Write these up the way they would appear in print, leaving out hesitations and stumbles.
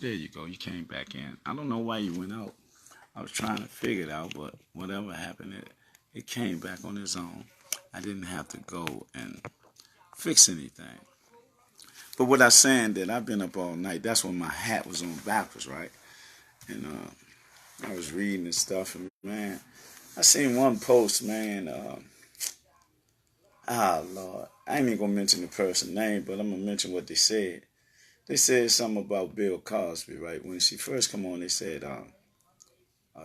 there you go. You came back in. I don't know why you went out. I was trying to figure it out, but whatever happened, it came back on its own. I didn't have to go and fix anything. But what I saying that I've been up all night. That's when my hat was on backwards, right? And I was reading and stuff, and man, I seen one post, man. Lord, I ain't even gonna mention the person's name, but I'm gonna mention what they said. They said something about Bill Cosby, right? When she first come on, they said,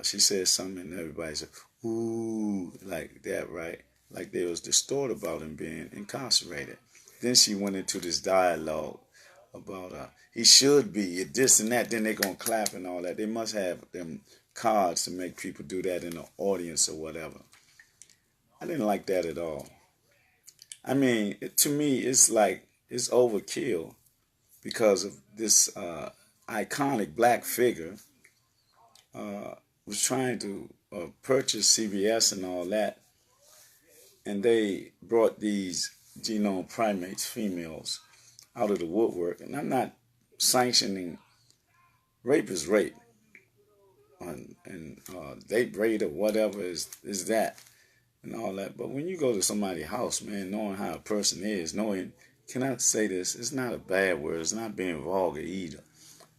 she said something, and everybody said, "Ooh," like that, right? Like they was distorted about him being incarcerated. Then she went into this dialogue about he should be this and that. Then they gonna clap and all that. They must have them cards to make people do that in the audience or whatever. I didn't like that at all. I mean, to me, it's like it's overkill because of this iconic black figure was trying to purchase CBS and all that, and they brought these genome primates, females, out of the woodwork. And I'm not sanctioning rape is rape, and date rape or whatever is that and all that. But when you go to somebody's house, man, knowing how a person is, knowing, can I say this? It's not a bad word. It's not being vulgar either.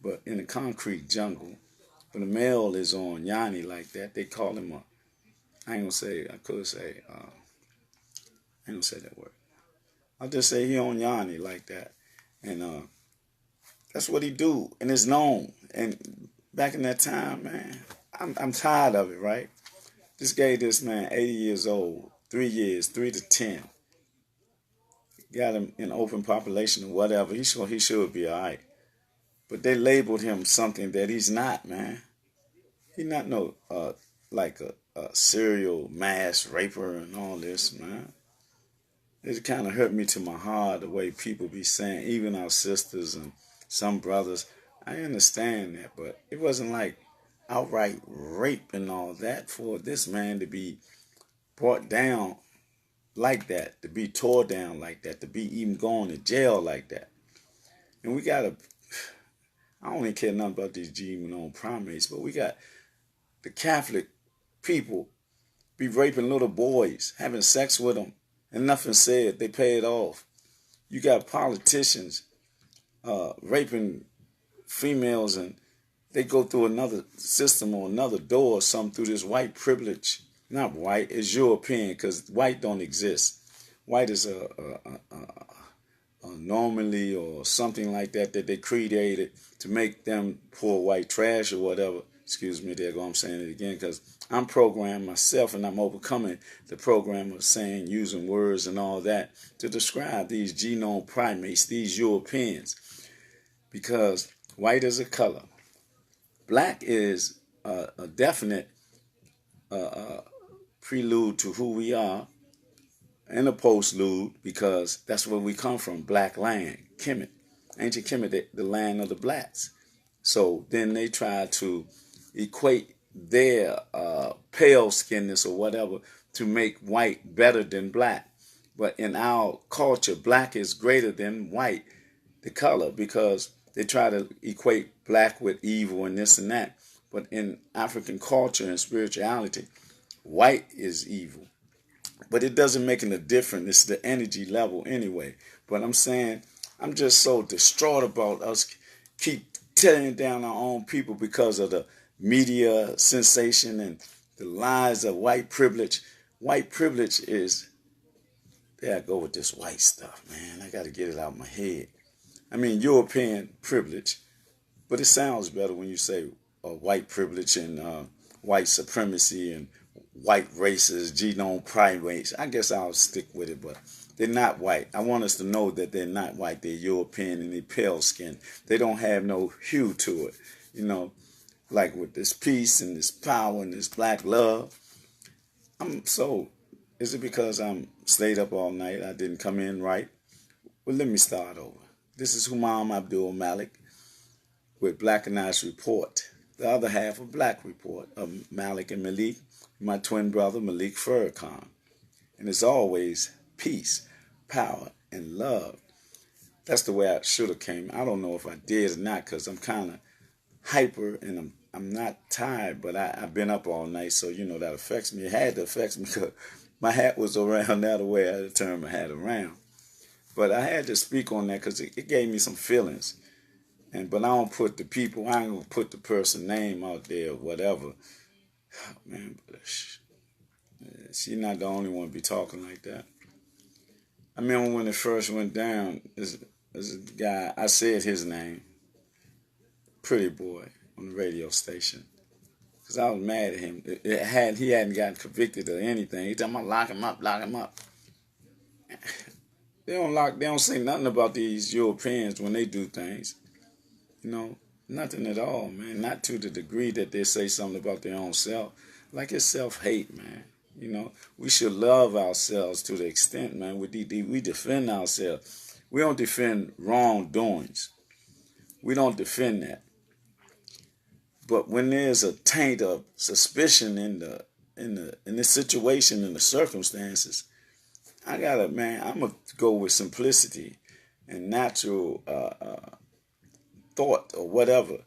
But in the concrete jungle, when a male is on Yanni like that, they call him a, I ain't gonna say, I could say, I ain't gonna say that word. I'll just say he on Yanni like that. And that's what he do. And it's known. And back in that time, man, I'm tired of it, right? This gave this man 80 years old, 3 years, 3 to 10. Got him in open population or whatever. He should be all right. But they labeled him something that he's not, man. He's not no like a serial mass raper and all this, man. It kind of hurt me to my heart the way people be saying, even our sisters and some brothers. I understand that, but it wasn't like outright rape and all that for this man to be brought down like that, to be tore down like that, to be even going to jail like that. And we gotta, I don't even care nothing about these genome primates, but we got the Catholic people be raping little boys, having sex with them, and nothing said. They pay it off. You got politicians raping females, and they go through another system or another door or something through this white privilege. Not white, it's European, because white don't exist. White is a normally or something like that they created to make them poor white trash or whatever. Excuse me, there go, I'm saying it again, because I'm programmed myself and I'm overcoming the program of saying, using words and all that to describe these genome primates, these Europeans, because white is a color. Black is a definite prelude to who we are, and a postlude, because that's where we come from, black land, Kemet. Ancient Kemet, the land of the blacks. So then they try to equate their pale skinness or whatever to make white better than black. But in our culture, black is greater than white, the color, because they try to equate black with evil and this and that. But in African culture and spirituality, white is evil. But it doesn't make a difference. It's the energy level anyway. But I'm saying, I'm just so distraught about us keep tearing down our own people because of the media sensation and the lies of white privilege. White privilege is, there I go with this white stuff, man. I got to get it out of my head. I mean, European privilege, but it sounds better when you say white privilege and white supremacy and white races, genome primates. I guess I'll stick with it, but they're not white. I want us to know that they're not white. They're European and they're pale skin. They don't have no hue to it. You know, like with this peace and this power and this black love. Is it because I'm stayed up all night? I didn't come in right? Well, let me start over. This is Humam Abdulmalik with Blackanized Report. The other half of Black Report of Malik and Malik, my twin brother Malik Farrakhan. And it's always peace, power, and love. That's the way I should have came. I don't know if I did or not, because I'm kind of hyper, and I'm not tired, but I've been up all night, so you know that affects me. It had to affect me because my hat was around the other way. I had to turn my hat around. But I had to speak on that because it gave me some feelings. But I don't put the people, I ain't gonna put the person name out there or whatever. Oh, man, but she's not the only one to be talking like that. I remember when it first went down, there's a guy, I said his name, Pretty Boy, on the radio station. Because I was mad at him. He hadn't gotten convicted of anything. He talking about lock him up, lock him up. They don't say nothing about these Europeans when they do things. You know, nothing at all, man. Not to the degree that they say something about their own self. Like it's self-hate, man. You know, we should love ourselves to the extent, man, we defend ourselves. We don't defend wrongdoings. We don't defend that. But when there's a taint of suspicion in the situation, in the circumstances, I'm gonna go with simplicity and natural thought or whatever.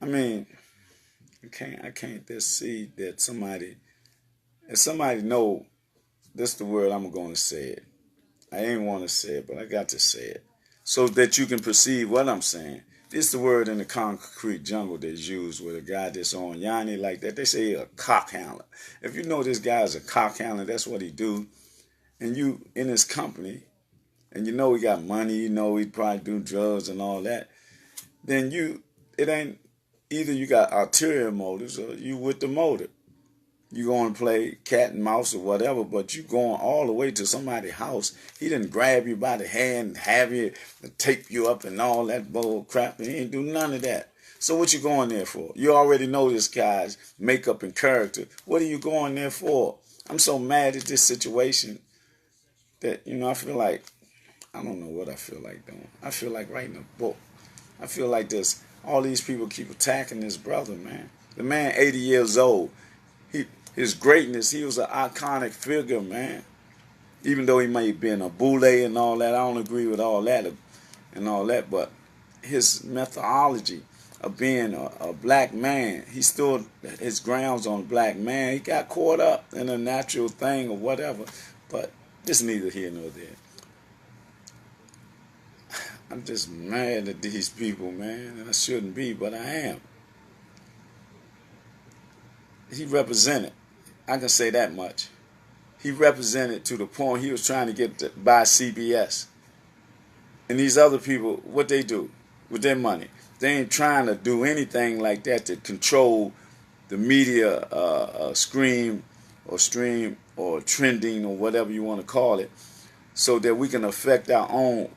I mean, I can't just see that if somebody know, this the word I'm going to say it. I ain't want to say it, but I got to say it so that you can perceive what I'm saying. This the word in the concrete jungle that's used with a guy that's on Yanni like that. They say a cock handler. If you know this guy's a cock handler, that's what he do. And you in his company, and you know he got money, you know he probably do drugs and all that, then it ain't, either you got ulterior motives or you with the motive. You going to play cat and mouse or whatever, but you going all the way to somebody's house. He didn't grab you by the hand, have you, tape you up and all that bull crap, and he ain't do none of that. So what you going there for? You already know this guy's makeup and character. What are you going there for? I'm so mad at this situation that, you know, I feel like, I don't know what I feel like doing. I feel like writing a book. I feel like all these people keep attacking this brother, man. The man, 80 years old. His greatness, he was an iconic figure, man. Even though he may have been a boule and all that, I don't agree with all that and all that, but his methodology of being a black man, he stood his grounds on a black man. He got caught up in a natural thing or whatever, but it's neither here nor there. I'm just mad at these people, man, and I shouldn't be, but I am. He represented. I can say that much. He represented to the point he was trying to get by CBS. And these other people, what they do with their money, they ain't trying to do anything like that to control the media stream or trending or whatever you want to call it, so that we can affect our own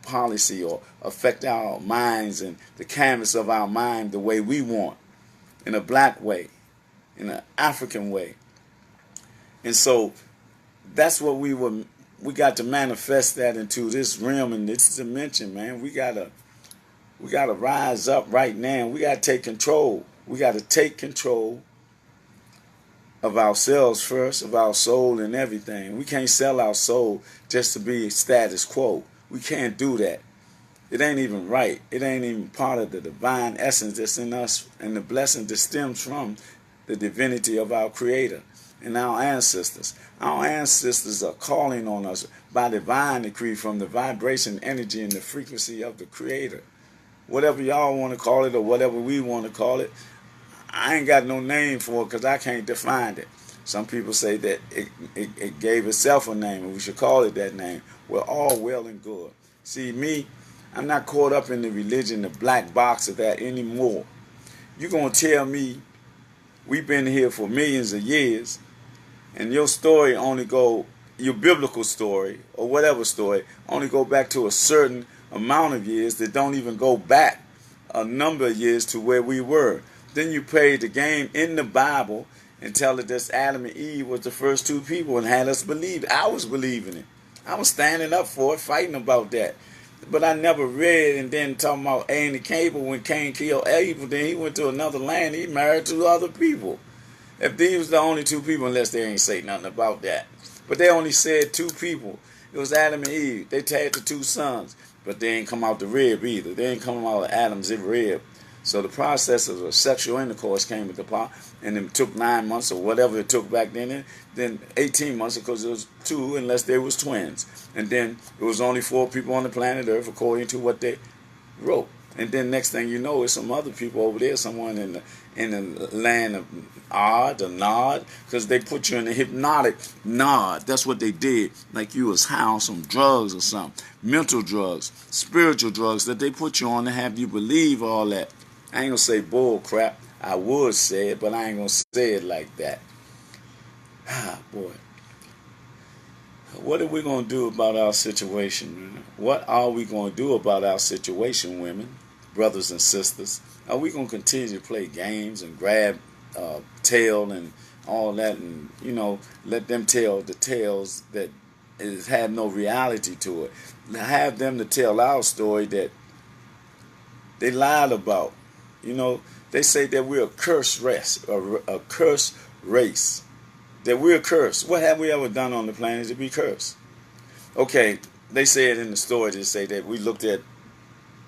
policy or affect our minds and the canvas of our mind the way we want, in a black way, in an African way. And so that's what we got to manifest that into this realm and this dimension, man. We gotta rise up right now. We gotta take control. We gotta take control of ourselves first, of our soul and everything. We can't sell our soul just to be status quo. We can't do that. It ain't even right. It ain't even part of the divine essence that's in us and the blessing that stems from the divinity of our Creator and our ancestors. Our ancestors are calling on us by divine decree from the vibration, energy, and the frequency of the Creator. Whatever y'all want to call it or whatever we want to call it, I ain't got no name for it because I can't define it. Some people say that it gave itself a name and we should call it that name. We're all well and good. See, me, I'm not caught up in the religion, the black box of that anymore. You're going to tell me we've been here for millions of years and your story your biblical story or whatever story only go back to a certain amount of years that don't even go back a number of years to where we were. Then you played the game in the Bible and tell it that Adam and Eve was the first two people and had us believe it. I was believing it. I was standing up for it, fighting about that. But I never read and then talking about Cain and Abel. When Cain killed Abel, then he went to another land. He married two other people. If these was the only two people, unless they ain't say nothing about that. But they only said two people. It was Adam and Eve. They had the two sons. But they ain't come out the rib either. They ain't come out of Adam's rib. So the process of a sexual intercourse came into play, and it took 9 months or whatever it took back then. And then 18 months because it was two, unless they was twins. And then it was only 4 people on the planet Earth according to what they wrote. And then next thing you know, it's some other people over there, someone in the land of odd or nod, because they put you in a hypnotic nod. That's what they did, like you was high on some drugs or something, mental drugs, spiritual drugs that they put you on to have you believe all that. I ain't gonna say bull crap. I would say it, but I ain't gonna say it like that. Ah, boy. What are we gonna do about our situation, man? What are we gonna do about our situation, women, brothers and sisters? Are we gonna continue to play games and grab tail and all that, and let them tell the tales that had no reality to it? Have them to tell our story that they lied about. They say that we're a cursed race, a cursed race. That we're cursed. What have we ever done on the planet to be cursed? Okay, they say it in the story. They say that we looked at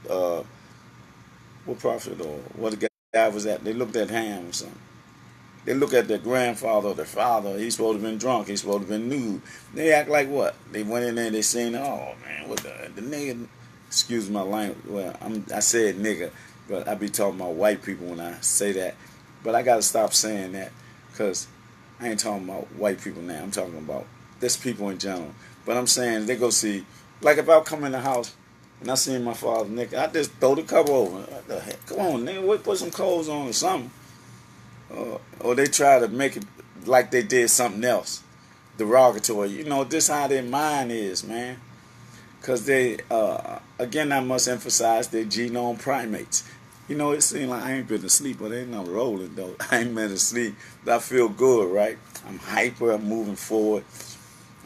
what prophet or what the guy was at. They looked at Ham or something. They look at their grandfather or their father. He's supposed to have been drunk. He's supposed to have been nude. They act like what? They went in there and they seen, oh man, what the nigga? Excuse my language. Well, I said nigga, but I be talking about white people when I say that. But I gotta stop saying that because I ain't talking about white people now. I'm talking about this people in general. But I'm saying they go see, like if I come in the house and I see my father, nigga, I just throw the cover over. What the heck? Come on, nigga, put some clothes on or something. Or they try to make it like they did something else, derogatory. This how their mind is, man. Because they, again, I must emphasize they're genome primates. It seems like I ain't been asleep, but ain't no rolling, though. I ain't been asleep, but I feel good, right? I'm hyper, I'm moving forward,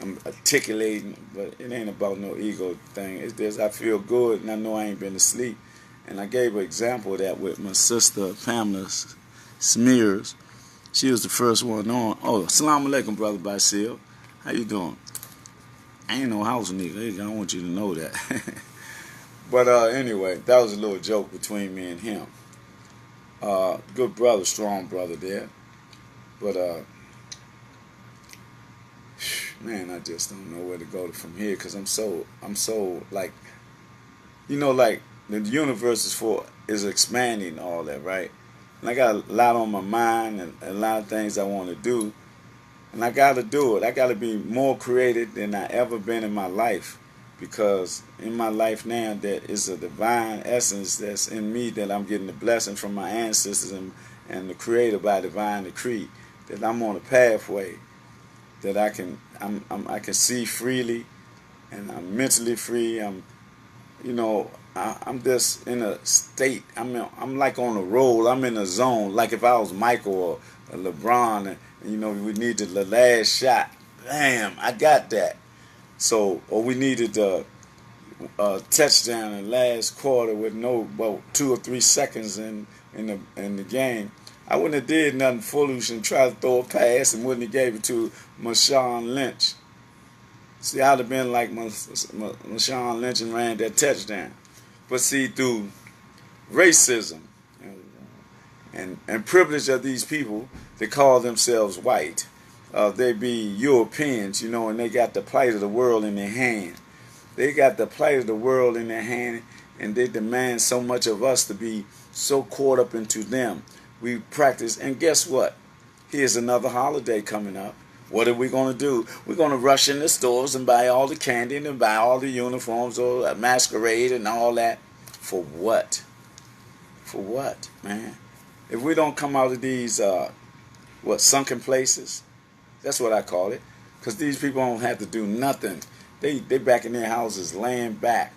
I'm articulating, but it ain't about no ego thing. It's just I feel good, and I know I ain't been asleep. And I gave an example of that with my sister, Pamela Smears. She was the first one on. Oh, assalamu alaikum, brother Basil. How you doing? I ain't no house nigga. I want you to know that. But anyway, that was a little joke between me and him. Good brother, strong brother there. But man, I just don't know where to go from here because I'm so like, like the universe is expanding all that, right? And I got a lot on my mind and a lot of things I want to do. And I got to do it. I got to be more creative than I ever been in my life. Because in my life now, there is a divine essence that's in me that I'm getting the blessing from my ancestors and the Creator by divine decree. That I'm on a pathway that I can see freely, and I'm mentally free. I'm just in a state. I'm like on a roll. I'm in a zone. Like if I was Michael or LeBron, and we needed the last shot. Bam! I got that. So, or we needed a touchdown in the last quarter with about 2 or 3 seconds in the game. I wouldn't have did nothing foolish and tried to throw a pass and wouldn't have gave it to Marshawn Lynch. See, I'd have been like Marshawn Lynch and ran that touchdown. But see, through racism and privilege of these people, they call themselves white. They be Europeans, and they got the plight of the world in their hand. They got the plight of the world in their hand, and they demand so much of us to be so caught up into them. We practice, and guess what? Here's another holiday coming up. What are we going to do? We're going to rush in the stores and buy all the candy and buy all the uniforms or masquerade and all that. For what? For what, man? If we don't come out of these, sunken places, that's what I call it. Because these people don't have to do nothing. They back in their houses laying back,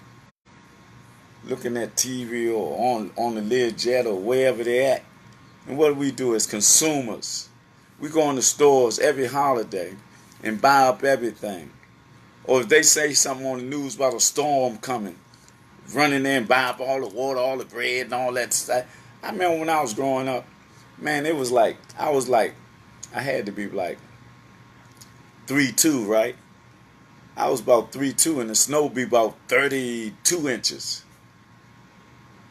looking at TV or on the Learjet or wherever they're at. And what we do as consumers, we go in the stores every holiday and buy up everything. Or if they say something on the news about a storm coming, run in there and buy up all the water, all the bread and all that stuff. I remember when I was growing up, man, it was like, I had to be like 3'2", right? I was about 3'2", and the snow be about 32 inches.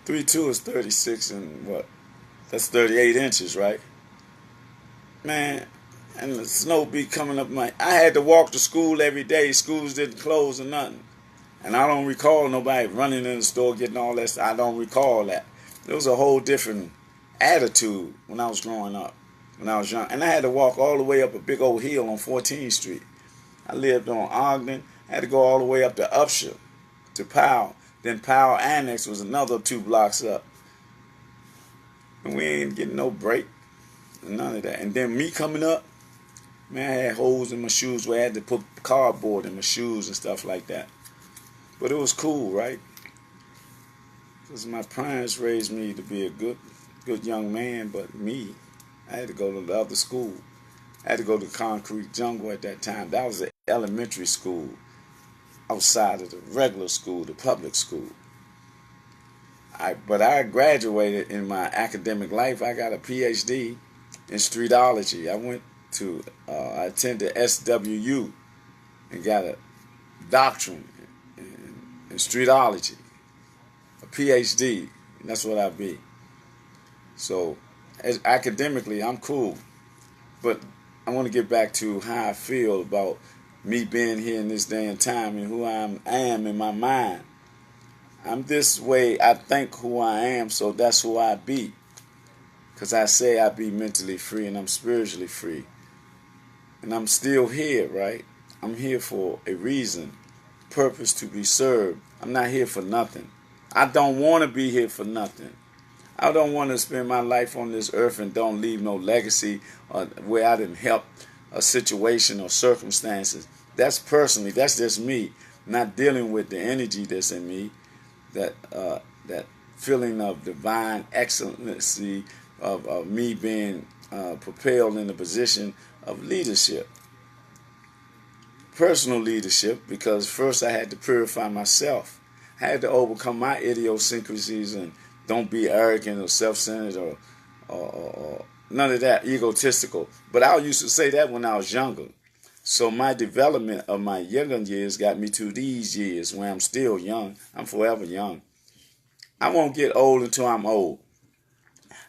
3'2" is 36 and what? That's 38 inches, right? Man, and the snow be coming up I had to walk to school every day. Schools didn't close or nothing. And I don't recall nobody running in the store getting all that stuff. I don't recall that. There was a whole different attitude when I was growing up, when I was young. And I had to walk all the way up a big old hill on 14th Street. I lived on Ogden. I had to go all the way up to Upshur, to Powell. Then Powell Annex was another 2 blocks up. And we ain't getting no break. None of that. And then me coming up, man, I had holes in my shoes where I had to put cardboard in my shoes and stuff like that. But it was cool, right? Because my parents raised me to be a good young man, but me, I had to go to the other school. I had to go to Concrete Jungle at that time. That was an elementary school outside of the regular school, the public school. But I graduated in my academic life. I got a PhD in streetology. I attended SWU and got a doctorate in streetology, a PhD. That's what I be. So, academically, I'm cool. But I want to get back to how I feel about me being here in this day and time and who I am in my mind. I'm this way. I think who I am, so that's who I be. Because I say I be mentally free and I'm spiritually free. And I'm still here, right? I'm here for a reason, purpose to be served. I'm not here for nothing. I don't want to be here for nothing. I don't want to spend my life on this earth and don't leave no legacy where I didn't help a situation or circumstances. That's personally, that's just me, not dealing with the energy that's in me, that feeling of divine excellency of me being propelled in a position of leadership. Personal leadership, because first I had to purify myself. I had to overcome my idiosyncrasies and don't be arrogant or self-centered or none of that, egotistical. But I used to say that when I was younger. So my development of my younger years got me to these years where I'm still young. I'm forever young. I won't get old until I'm old.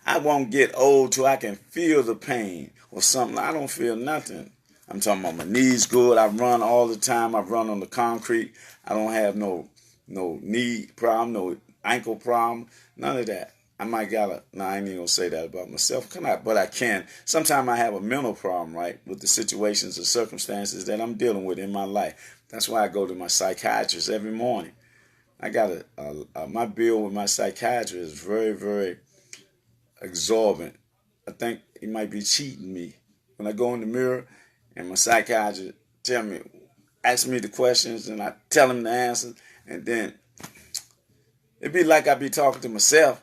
I won't get old till I can feel the pain or something. I don't feel nothing. I'm talking about my knees good. I run all the time. I run on the concrete. I don't have no knee problem, no ankle problem, none of that. I might no, I ain't even gonna say that about myself. But I can. Sometimes I have a mental problem, right, with the situations and circumstances that I'm dealing with in my life. That's why I go to my psychiatrist every morning. I got my bill with my psychiatrist is very, very exorbitant. I think he might be cheating me. When I go in the mirror and my psychiatrist ask me the questions and I tell him the answers, and then it'd be like I be talking to myself,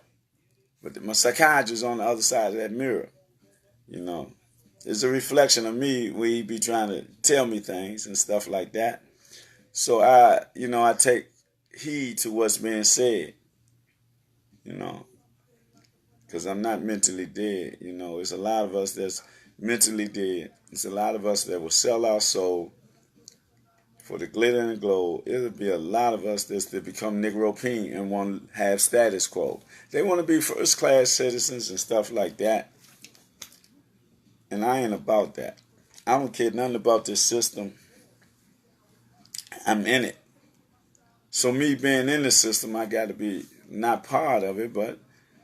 but my psychiatrist on the other side of that mirror. You know, it's a reflection of me where he be trying to tell me things and stuff like that. So I take heed to what's being said, because I'm not mentally dead. It's a lot of us that's mentally dead. It's a lot of us that will sell our soul for the glitter and the glow. It'll be a lot of us that become Negro Peen and want to have status quo. They want to be first class citizens and stuff like that. And I ain't about that. I don't care nothing about this system. I'm in it. So me being in the system, I got to be not part of it, but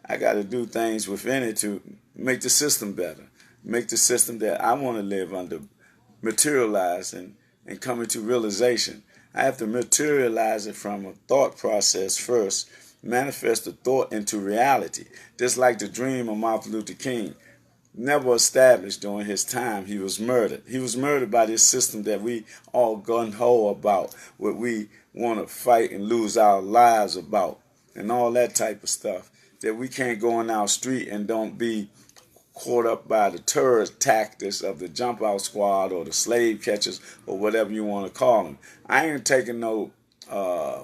I got to do things within it to make the system better. Make the system that I want to live under materialize and come into realization. I have to materialize it from a thought process first, manifest the thought into reality. Just like the dream of Martin Luther King, never established during his time. He was murdered. He was murdered by this system that we all gun-ho about, what we want to fight and lose our lives about, and all that type of stuff, that we can't go in our street and don't be caught up by the terrorist tactics of the jump out squad or the slave catchers or whatever you want to call them. I ain't taking no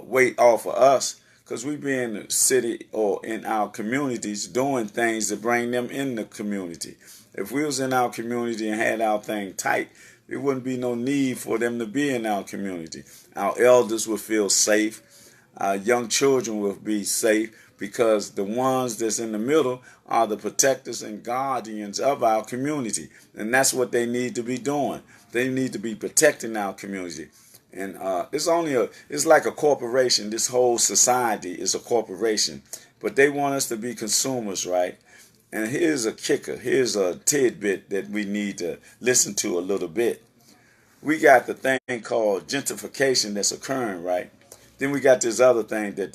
weight off of us, because we be in the city or in our communities doing things to bring them in the community. If we was in our community and had our thing tight, there wouldn't be no need for them to be in our community. Our elders would feel safe. Our young children would be safe. because the ones that's in the middle are the protectors and guardians of our community. And that's what they need to be doing. They need to be protecting our community. And it's like a corporation. This whole society is a corporation. But they want us to be consumers, right? And here's a kicker. Here's a tidbit that we need to listen to a little bit. We got the thing called gentrification that's occurring, right? Then we got this other thing that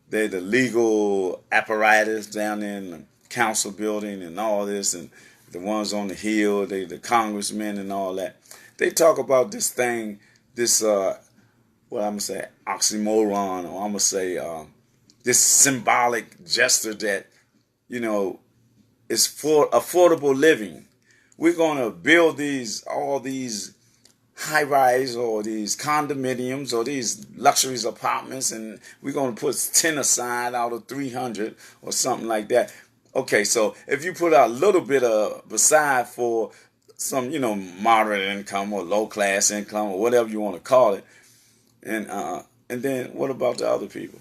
they're the legal apparatus down there in the council building and all this, and the ones on the hill, they the congressmen and all that. They talk about this thing, this what I'm gonna say, oxymoron, or I'm gonna say this symbolic gesture that is for affordable living. We're gonna build all these high-rise or these condominiums or these luxuries apartments, and we're going to put 10 aside out of 300 or something like that. Okay, so if you put a little bit of aside for some, moderate income or low-class income or whatever you want to call it, and then what about the other people?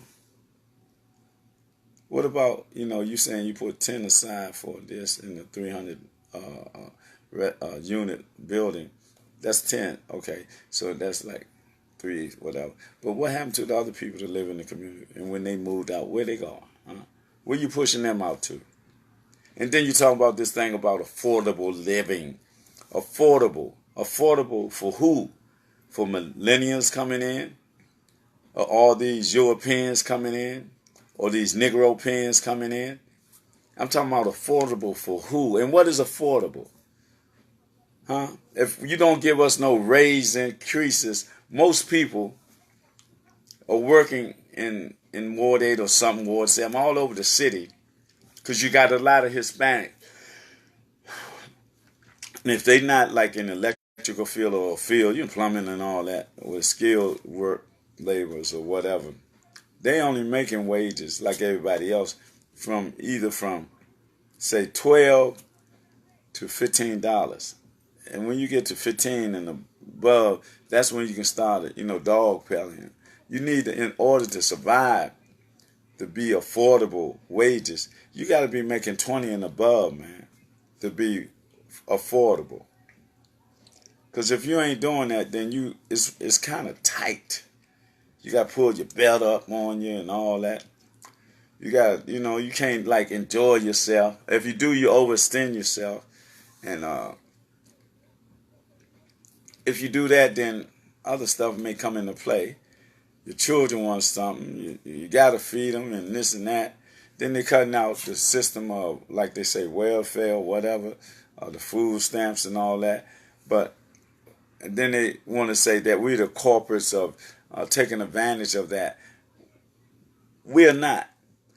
What about, you saying you put 10 aside for this in the 300 unit building? That's 10, okay. So that's like 3, whatever. But what happened to the other people that live in the community? And when they moved out, where they going? Where you pushing them out to? And then you talk about this thing about affordable living. Affordable. Affordable for who? For millennials coming in? Or all these Europeans coming in? Or these Negro pens coming in? I'm talking about affordable for who? And what is affordable? If you don't give us no raise increases, most people are working in Ward 8 or something, Ward 7, all over the city, because you got a lot of Hispanic. And if they not like in the electrical field or field, plumbing and all that, with skilled work laborers or whatever, they only making wages like everybody else from say $12 to $15. And when you get to 15 and above, that's when you can start, dog peddling. You need to, in order to survive, to be affordable wages, you got to be making 20 and above, man, to be affordable. Because if you ain't doing that, then it's kind of tight. You got to pull your belt up on you and all that. You got, you can't like enjoy yourself. If you do, you overextend yourself. And if you do that, then other stuff may come into play. Your children want something. You got to feed them and this and that. Then they're cutting out the system of, like they say, welfare or whatever, the food stamps and all that. But then they want to say that we're the corporates of taking advantage of that. We're not.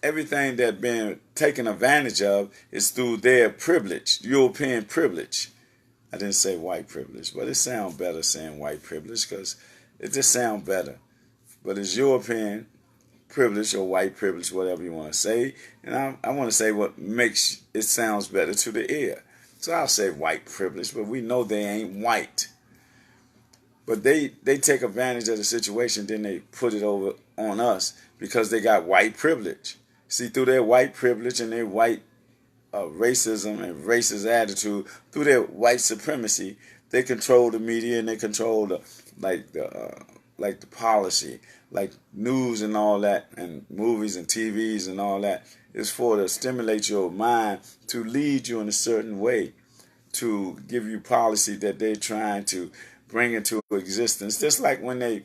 Everything that's been taken advantage of is through their privilege, European privilege. I didn't say white privilege, but it sounds better saying white privilege because it just sounds better. But it's European privilege or white privilege, whatever you want to say. And I want to say what makes it sounds better to the ear. So I'll say white privilege, but we know they ain't white. But they take advantage of the situation, then they put it over on us because they got white privilege. See, through their white privilege and their white racism and racist attitude, through their white supremacy, they control the media and they control the policy, like news and all that, and movies and TVs and all that. Is for to stimulate your mind to lead you in a certain way, to give you policy that they're trying to bring into existence. Just like when they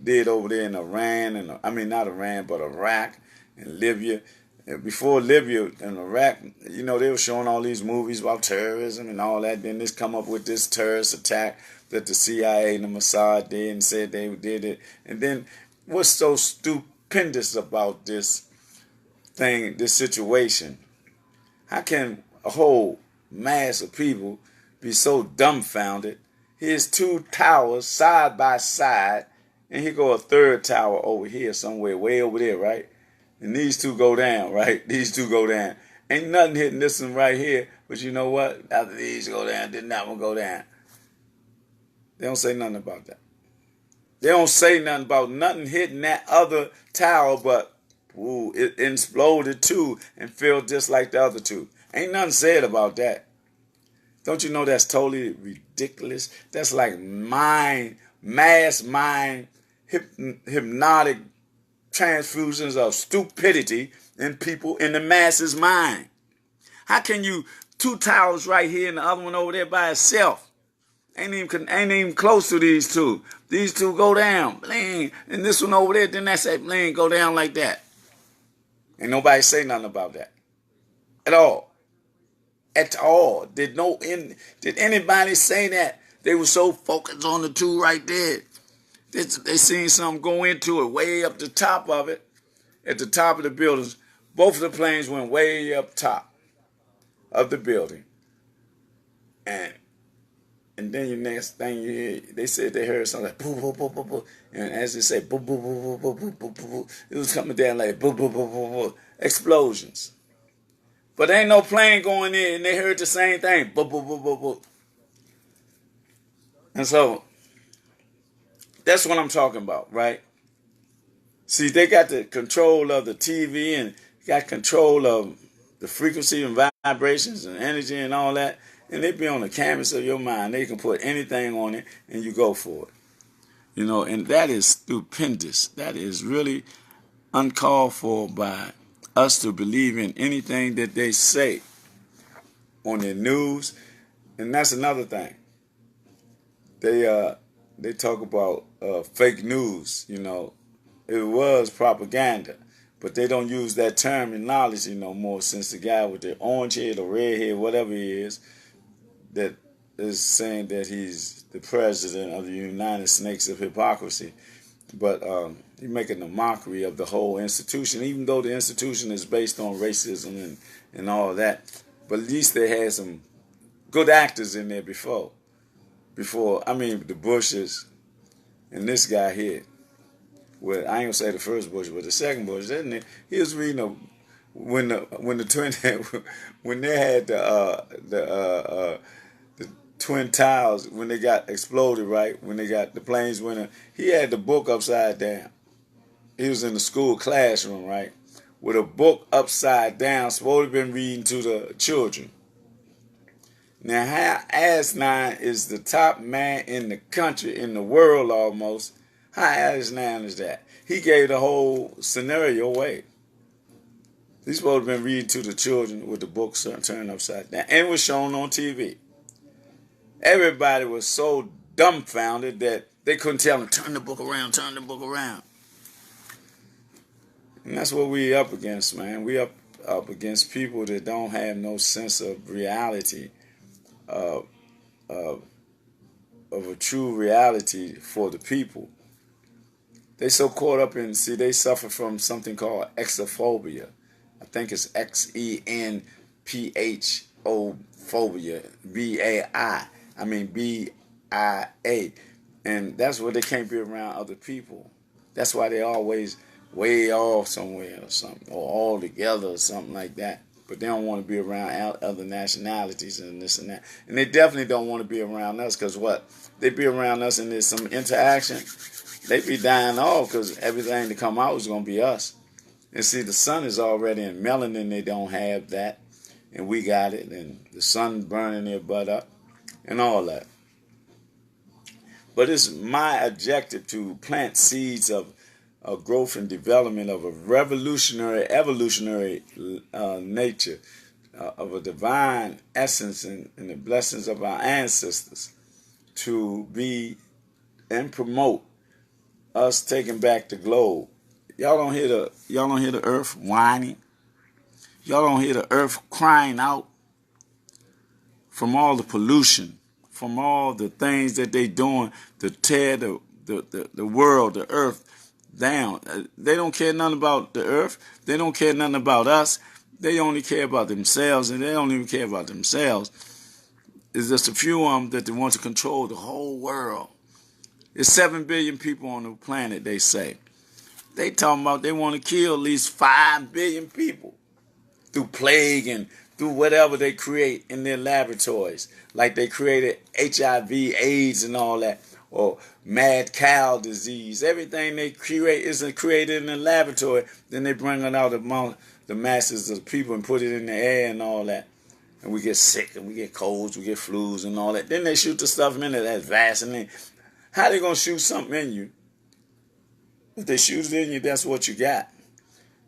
did over there in Iran and not Iran but Iraq and Libya. And before Libya and Iraq, they were showing all these movies about terrorism and all that. Then this come up with this terrorist attack that the CIA and the Mossad did and said they did it. And then what's so stupendous about this thing, this situation? How can a whole mass of people be so dumbfounded? Here's 2 towers side by side, and here go a 3rd tower over here somewhere, way over there, right? And these 2 go down, right? These 2 go down. Ain't nothing hitting this one right here, but you know what? After these go down, then that one go down. They don't say nothing about that. They don't say nothing about nothing hitting that other tower, but ooh, it exploded too and felt just like the other two. Ain't nothing said about that. Don't you know that's totally ridiculous? That's like mass mind, hypnotic transfusions of stupidity in people in the masses' mind. How can you, two towers right here and the other one over there by itself? Ain't even close to these two. These two go down, bling, and this one over there, then that say bling, go down like that. Ain't nobody say nothing about that at all. At all. Did anybody say that? They were so focused on the two right there. They seen something go into it way up the top of it, at the top of the buildings. Both of the planes went way up top of the building. And then the next thing you hear, they said they heard something like boo, boo, boo, boo, boo. And as they say, boo, boo, boo, boo, boo, boo, boo, boo, it was coming down like boo, boo, boo, boo, boo, explosions. But there ain't no plane going in, and they heard the same thing, boo, boo, boo, boo, boo. And so, that's what I'm talking about, right? See, they got the control of the TV and got control of the frequency and vibrations and energy and all that. And they be on the canvas of your mind. They can put anything on it and you go for it. You know, and that is stupendous. That is really uncalled for by us to believe in anything that they say on their news. And that's another thing. They talk about fake news, you know. It was propaganda. But they don't use that terminology no more since the guy with the orange head or red head, whatever he is, that is saying that he's the president of the United Snakes of Hypocrisy. But he's making a mockery of the whole institution, even though the institution is based on racism and all of that. But at least they had some good actors in there before. I mean, the Bushes and this guy here. Well, I ain't gonna say the first Bush, but the second Bush, isn't it? He was reading when the twin when they had the twin towers when they got exploded, right? When they got the planes went, he had the book upside down. He was in the school classroom, right, with a book upside down, supposed to have been reading to the children. Now, how asinine is the top man in the country, in the world almost? How asinine is that? He gave the whole scenario away. He's supposed to have been reading to the children with the book turned upside down. And it was shown on TV. Everybody was so dumbfounded that they couldn't tell him, turn the book around, turn the book around. And that's what we up against, man. We up against people that don't have no sense of reality, of a true reality for the people. They so caught up in, they suffer from something called exophobia. I think it's XENPHO phobia, BAI. I mean BIA. And that's where they can't be around other people. That's why they always way off somewhere or something, or all together or something like that. But they don't want to be around other nationalities and this and that. And they definitely don't want to be around us because what? They be around us and there's some interaction. They be dying off because everything to come out is going to be us. And see, the sun is already in melanin. They don't have that. And we got it. And the sun burning their butt up and all that. But it's my objective to plant seeds of growth and development of a revolutionary, evolutionary nature, of a divine essence and the blessings of our ancestors to be and promote us taking back the globe. Y'all don't hear the earth whining. Y'all don't hear the earth crying out from all the pollution, from all the things that they doing to tear the world, the earth down. They don't care nothing about the earth. They don't care nothing about us. They only care about themselves, and they don't even care about themselves. It's just a few of them that they want to control the whole world. There's 7 billion people on the planet, they say. They talking about they want to kill at least 5 billion people through plague and through whatever they create in their laboratories. Like they created HIV, AIDS, and all that. or mad cow disease. Everything they create isn't created in the laboratory. Then they bring it out among the masses of the people and put it in the air and all that. And we get sick and we get colds, we get flus and all that. Then they shoot the stuff in there, that's Vaseline. How they gonna shoot something in you? If they shoot it in you, that's what you got.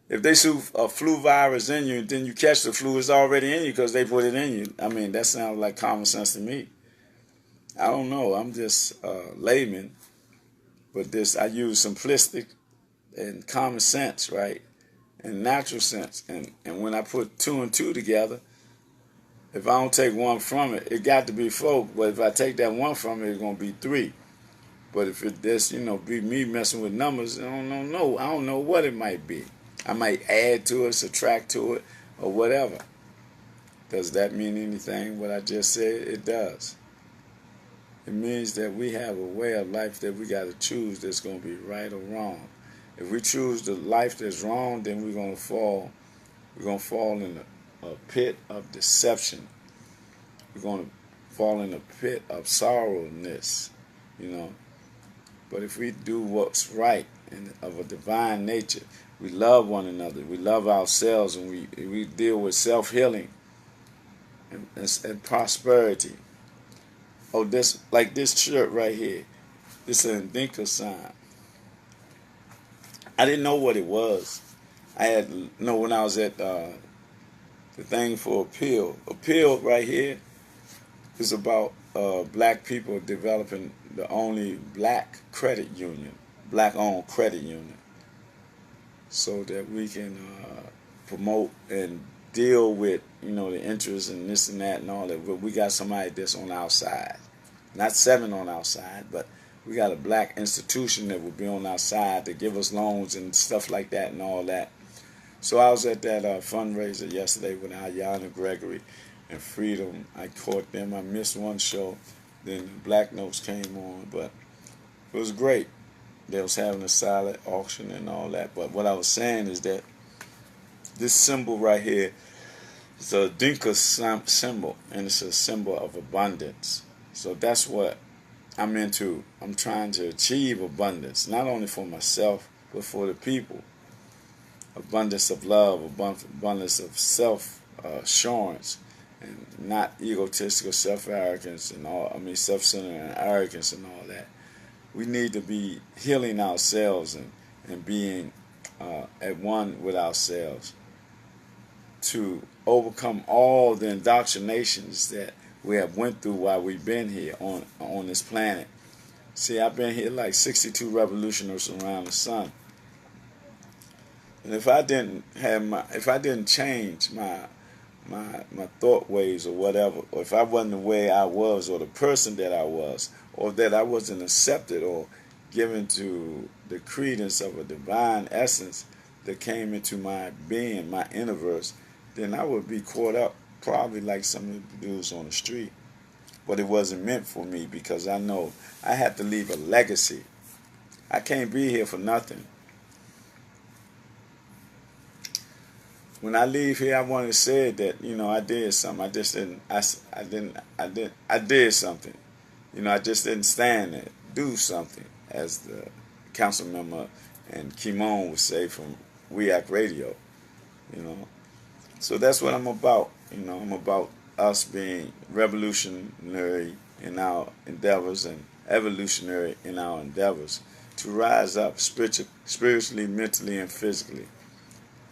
If they shoot a flu virus in you, then you catch the flu, it's already in you because they put it in you. I mean, that sounds like common sense to me. I don't know. I'm just layman, but I use simplistic and common sense, right, and natural sense. And when I put two and two together, if I don't take one from it, it got to be four. But if I take that one from it, it's gonna be three. But if it just be me messing with numbers, I don't know. I don't know what it might be. I might add to it, subtract to it, or whatever. Does that mean anything, what I just said? It does. It means that we have a way of life that we got to choose that's going to be right or wrong. If we choose the life that's wrong, then we're going to fall. We're going to fall in a pit of deception. We're going to fall in a pit of sorrowness, But if we do what's right and of a divine nature, we love one another, we love ourselves, and we deal with self-healing and prosperity. Oh, this shirt right here, this is a Dinka sign. I didn't know what it was. I had to know when I was at the thing for Appeal. Appeal right here is about black people developing the only black credit union, black-owned credit union, so that we can promote and deal with, the interest and this and that and all that. But we got somebody that's on our side. Not 7 on our side, but we got a black institution that will be on our side to give us loans and stuff like that and all that. So I was at that fundraiser yesterday with Ayana Gregory and Freedom. I caught them. I missed one show. Then Black Notes came on, but it was great. They was having a silent auction and all that. But what I was saying is that this symbol right here is a Dinka symbol, and it's a symbol of abundance. So that's what I'm into. I'm trying to achieve abundance, not only for myself, but for the people. Abundance of love, abundance of self-assurance, and not egotistical self-arrogance and all. Self-centered and arrogance and all that. We need to be healing ourselves and being at one with ourselves to overcome all the indoctrinations that we have went through while we've been here on this planet. See, I've been here like 62 revolutionaries around the sun. And if I didn't change my thought ways or whatever, or if I wasn't the way I was or the person that I was, or that I wasn't accepted or given to the credence of a divine essence that came into my being, my universe, then I would be caught up probably like some of the dudes on the street. But it wasn't meant for me because I know I had to leave a legacy. I can't be here for nothing. When I leave here, I want to say that, I did something. I just didn't, I did something. I just didn't stand there, do something, as the council member and Kimon would say from WEAC Radio, So that's what I'm about. I'm about us being revolutionary in our endeavors and evolutionary in our endeavors to rise up spiritually, mentally, and physically.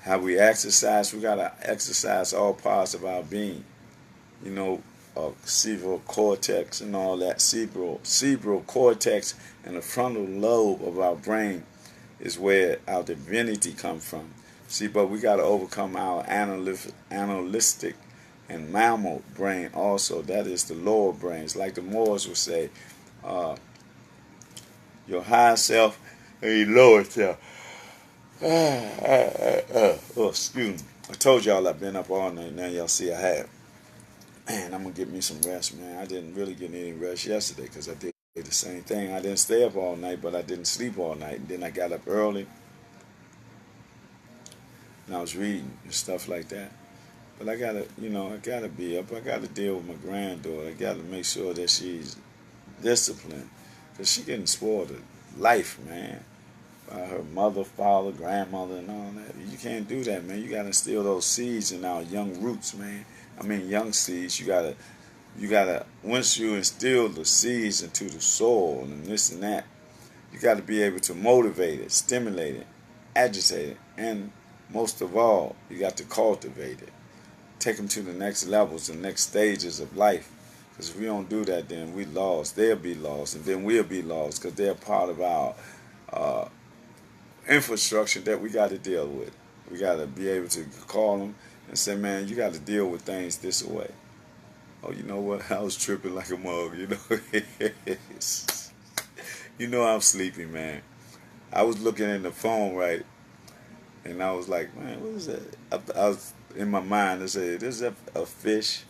How we exercise, we got to exercise all parts of our being. Cerebral cortex and all that. Cerebral cortex and the frontal lobe of our brain is where our divinity comes from. See, but we got to overcome our analytic and mammal brain also. That is the lower brains. Like the Moors would say, your higher self and your lower self. Oh, excuse me. I told y'all I've been up all night. Now y'all see I have. Man, I'm going to get me some rest, man. I didn't really get any rest yesterday because I did the same thing. I didn't stay up all night, but I didn't sleep all night. And then I got up early. And I was reading and stuff like that. But I got to, I got to be up. I got to deal with my granddaughter. I got to make sure that she's disciplined. because she getting spoiled of life, man. By her mother, father, grandmother, and all that. You can't do that, man. You gotta instill those seeds in our young roots, man. I mean, young seeds. You gotta. Once you instill the seeds into the soil and this and that, you got to be able to motivate it, stimulate it, agitate it, and most of all, you got to cultivate it. Take them to the next levels, the next stages of life. Because if we don't do that, then we lost. They'll be lost, and then we'll be lost because they're part of our uh, infrastructure that we got to deal with. We got to be able to call them and say, man, you got to deal with things this way. Oh, you know what? I was tripping like a mug, you know. You know I'm sleepy, man. I was looking in the phone, right, and I was like, man, what is that? I was in my mind. I said, is that a fish?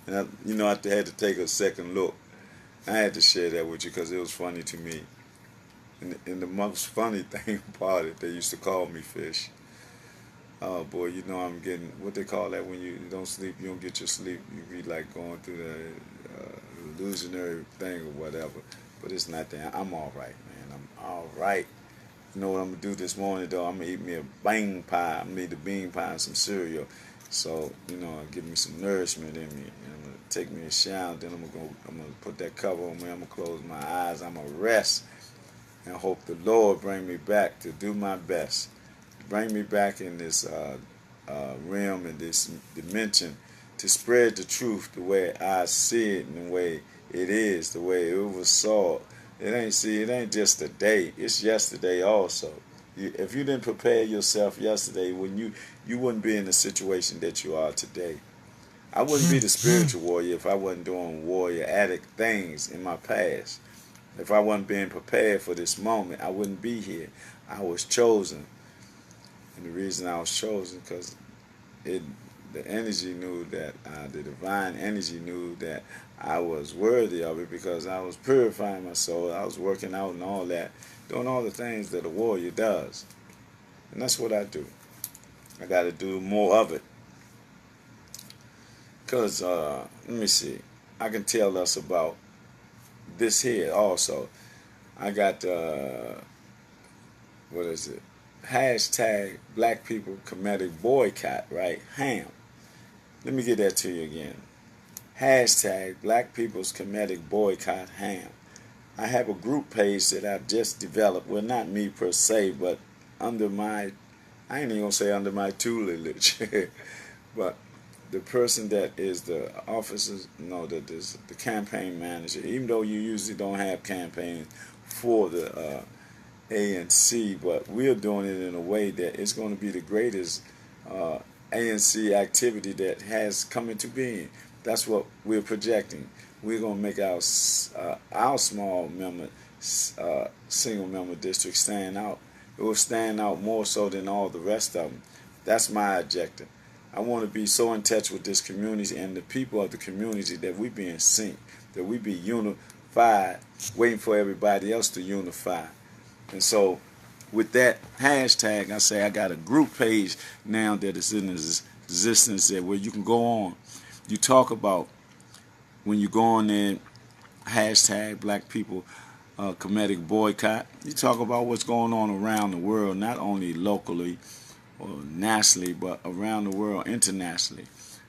And I had to take a second look. I had to share that with you because it was funny to me. And the most funny thing about it, they used to call me fish. Oh boy, I'm getting what they call that when you don't sleep, you don't get your sleep. You be like going through the illusionary thing or whatever. But it's not that. I'm all right, man. I'm all right. You know what I'm gonna do this morning though? I'm gonna eat me a bean pie. I'm gonna eat a bean pie and some cereal. So give me some nourishment in me. And I'm gonna take me a shower. Then I'm gonna put that cover on me. I'm gonna close my eyes. I'm gonna rest and hope the Lord bring me back to do my best. Bring me back in this realm and this dimension to spread the truth the way I see it and the way it is, the way it was saw. It ain't just a day. It's yesterday also. If you didn't prepare yourself yesterday, when you wouldn't be in the situation that you are today. I wouldn't be the spiritual warrior if I wasn't doing warrior addict things in my past. If I wasn't being prepared for this moment, I wouldn't be here. I was chosen. And the reason I was chosen because the energy knew that, the divine energy knew that I was worthy of it because I was purifying my soul. I was working out and all that, doing all the things that a warrior does. And that's what I do. I got to do more of it. Because, let me see, I can tell us about this here also. I got, what is it? Hashtag Black People Comedic Boycott, right? Ham. Let me get that to you again. Hashtag Black People's Comedic Boycott Ham. I have a group page that I've just developed. Well, not me per se, but under my, I ain't even gonna say under my tutelage, but the person that is the officer, the campaign manager, even though you usually don't have campaigns for the ANC, but we're doing it in a way that it's going to be the greatest ANC activity that has come into being. That's what we're projecting. We're going to make our small member, single member district stand out. It will stand out more so than all the rest of them. That's my objective. I want to be so in touch with this community and the people of the community that we be in sync, that we be unified, waiting for everybody else to unify. And so with that hashtag, I say I got a group page now that is in existence there where you can go on. You talk about, when you go on there, hashtag Black People Comedic Boycott, you talk about what's going on around the world, not only locally or nationally, but around the world internationally,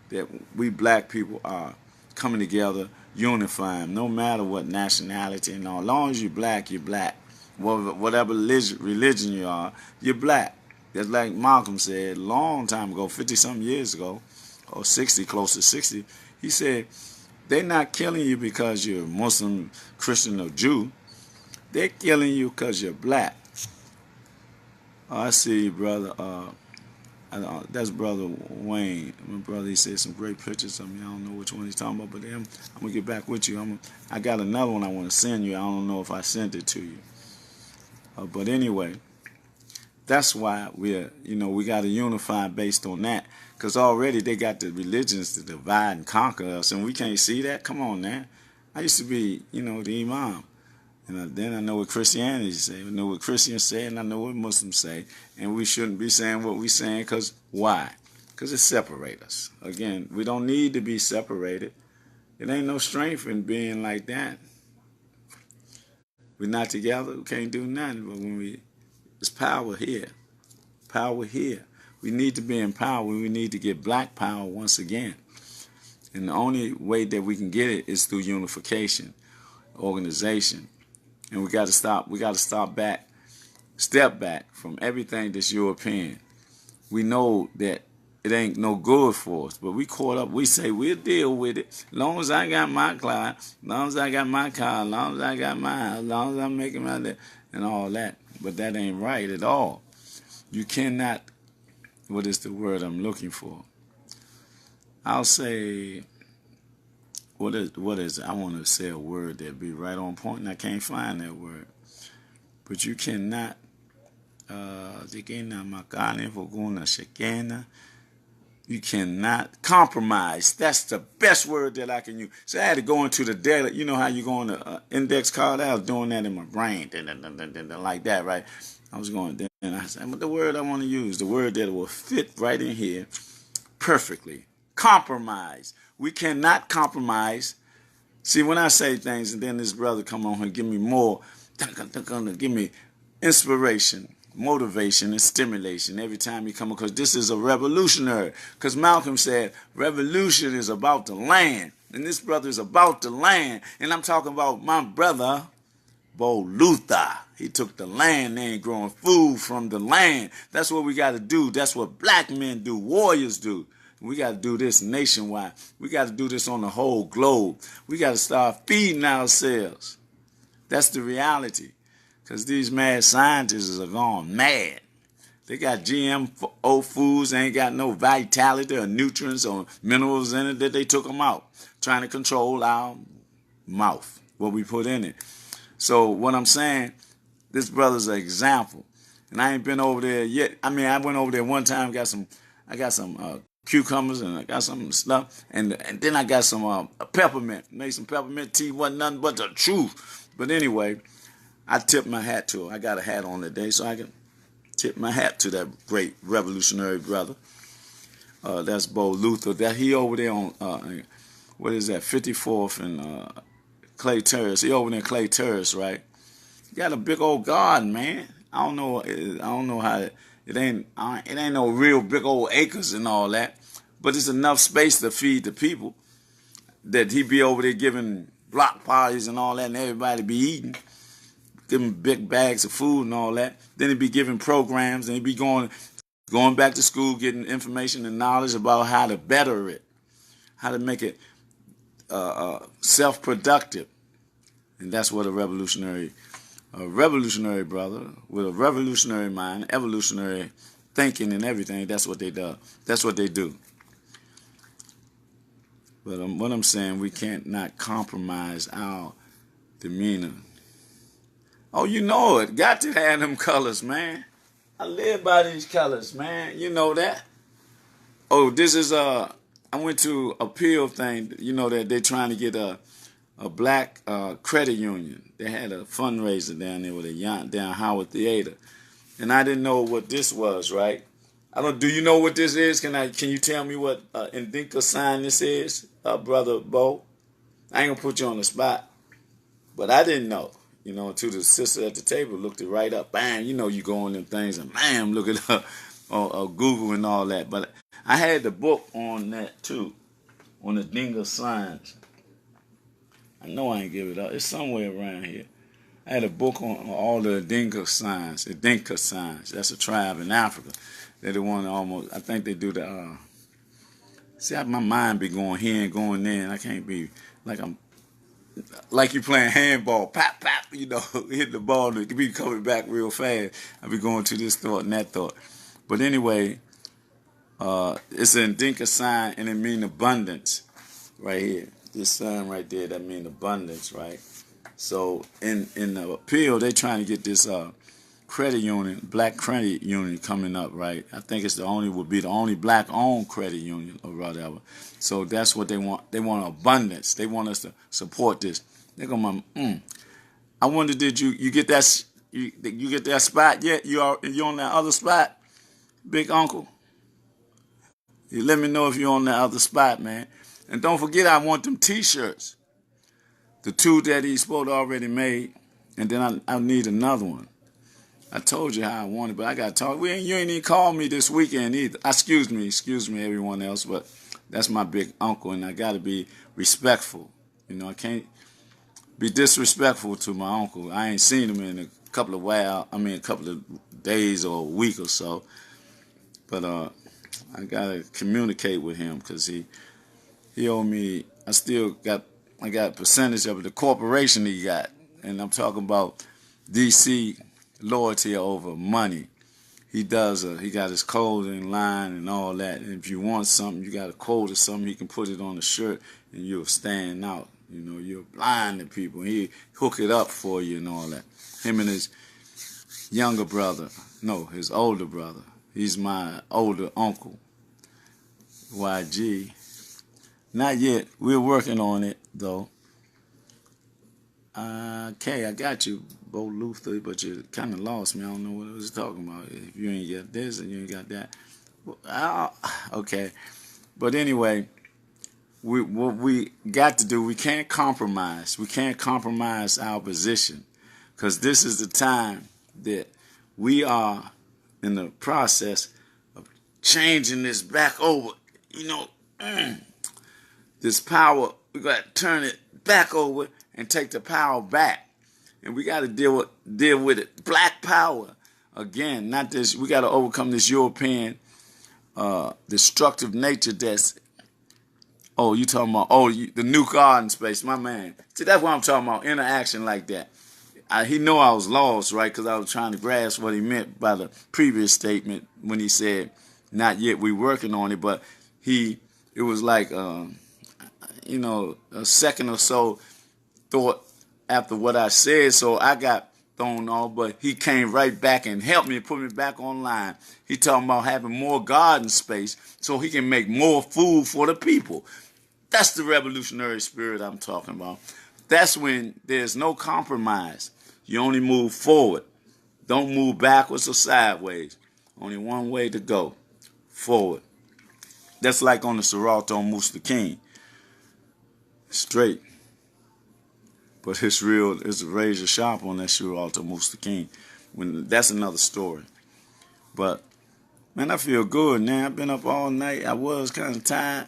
that we black people are coming together, unifying, no matter what nationality and all. As long as you're black, you're black. Whatever religion you are, you're black. That's like Malcolm said a long time ago, 50-something years ago, or 60, close to 60. He said, they're not killing you because you're Muslim, Christian, or Jew. They're killing you because you're black. I see, brother. That's Brother Wayne. My brother, he said some great pictures of me. I don't know which one he's talking about, but I'm going to get back with you. I got another one I want to send you. I don't know if I sent it to you. But anyway, that's why we got to unify based on that. Because already they got the religions to divide and conquer us, and we can't see that. Come on, man. I used to be, the imam. And then I know what Christianity say, I know what Christians say, and I know what Muslims say. And we shouldn't be saying what we're saying, because why? Because it separates us. Again, we don't need to be separated. It ain't no strength in being like that. We're not together. We can't do nothing. But it's power here. Power here. We need to be in power. We need to get black power once again. And the only way that we can get it is through unification, organization. And we got to stop. We got to step back from everything that's European. We know that it ain't no good for us, but we caught up. We say we'll deal with it. As long as I got my client, as long as I got my car, as long as I got my house, as long as I'm making my living, and all that. But that ain't right at all. You cannot, what is the word I'm looking for? I'll say, what is it? I want to say a word that be right on point, and I can't find that word. But you cannot, you cannot compromise. That's the best word that I can use. So I had to go into the daily. You know how you go on the index card? I was doing that in my brain, like that, right? I was going there, and I said, "But the word I want to use, the word that will fit right in here perfectly. Compromise. We cannot compromise. See, when I say things, and then this brother come on and give me more, give me inspiration, motivation, and stimulation every time he come, because this is a revolutionary. Because Malcolm said, revolution is about the land. And this brother is about the land. And I'm talking about my brother, Bo Luther. He took the land. They ain't growing food from the land. That's what we got to do. That's what black men do, warriors do. We got to do this nationwide. We got to do this on the whole globe. We got to start feeding ourselves. That's the reality. Because these mad scientists are gone mad. They got GMO foods, they ain't got no vitality or nutrients or minerals in it that they took them out, trying to control our mouth, what we put in it. So what I'm saying, this brother's an example. And I ain't been over there yet. I mean, I went over there one time, I got some cucumbers, and I got some stuff, and then I got some peppermint. Made some peppermint tea, wasn't nothing but the truth. But anyway, I tip my hat to him. I got a hat on today, so I can tip my hat to that great revolutionary brother. That's Bo Luther. That he over there on what is that, 54th and Clay Terrace. He over there in Clay Terrace, right? He got a big old garden, man. I don't know how it ain't no real big old acres and all that, but it's enough space to feed the people that he be over there giving block parties and all that, and everybody be eating. Giving big bags of food and all that. Then he'd be giving programs, and he'd be going back to school, getting information and knowledge about how to better it, how to make it self-productive. And that's what a revolutionary brother with a revolutionary mind, evolutionary thinking and everything, that's what they do. That's what they do. But what I'm saying, we can't not compromise our demeanor. Oh, you know it. Got to have them colors, man. I live by these colors, man. You know that. Oh, this is I went to a appeal thing. You know that they're trying to get a black credit union. They had a fundraiser down there with a yacht down Howard Theater, and I didn't know what this was. Right? Do you know what this is? Can you tell me what Indinka sign this is, brother Bo? I ain't gonna put you on the spot, but I didn't know. You know, to the sister at the table, looked it right up. Bam, you know, you go on them things and bam, look it up on Google and all that. But I had the book on that too, on the Dinka signs. I know I ain't give it up. It's somewhere around here. I had a book on all the Dinka signs. The Dinka signs. That's a tribe in Africa. They're the one almost. I think they do the. See how my mind be going here and going there, and I can't be like you playing handball, pop, pop, you know, hit the ball and it be coming back real fast. I be going to this thought and that thought. But anyway, it's an Dinka sign and it means abundance right here. This sign right there, that means abundance, right? So in the appeal, they trying to get this credit union, black credit union coming up, right? I think would be the only black-owned credit union or whatever. So that's what they want. They want abundance. They want us to support this. They're going, I wonder, did you get that? You get that spot yet? You on that other spot, big uncle? You let me know if you're on that other spot, man. And don't forget, I want them T-shirts. The two that he's supposed to already made. And then I need another one. I told you how I wanted, but I got to talk. You ain't even called me this weekend either. Excuse me, everyone else, but that's my big uncle, and I got to be respectful. You know, I can't be disrespectful to my uncle. I ain't seen him in a couple of days or a week or so. But I got to communicate with him because he owed me. I got a percentage of the corporation he got, and I'm talking about DC loyalty over money. He got his clothing line and all that. And if you want something, you got a code or something, he can put it on the shirt and you'll stand out. You know, you're blind to people. He hook it up for you and all that. Him and his his older brother. He's my older uncle, YG. Not yet. We're working on it, though. Okay, I got you, Bo Luther, but you kind of lost me. I don't know what I was talking about. If you ain't got this and you ain't got that. Okay. But anyway, what we got to do, we can't compromise. We can't compromise our position because this is the time that we are in the process of changing this back over. You know, this power, we got to turn it back over and take the power back. And we got to deal with it. Black power. Again, not this. We got to overcome this European destructive nature that's, you talking about, the new garden space, my man. See, that's what I'm talking about, interaction like that. He know I was lost, right, because I was trying to grasp what he meant by the previous statement when he said, not yet, we working on it, but it was like, a second or so thought after what I said, so I got thrown off, but he came right back and helped me and put me back online. He talking about having more garden space so he can make more food for the people. That's the revolutionary spirit I'm talking about. That's when there's no compromise. You only move forward. Don't move backwards or sideways. Only one way to go, forward. That's like on the Serato Mustaqim. Straight. But it's a razor sharp on that Serato Mustaqim. That's another story. But, man, I feel good, man. I've been up all night. I was kind of tired.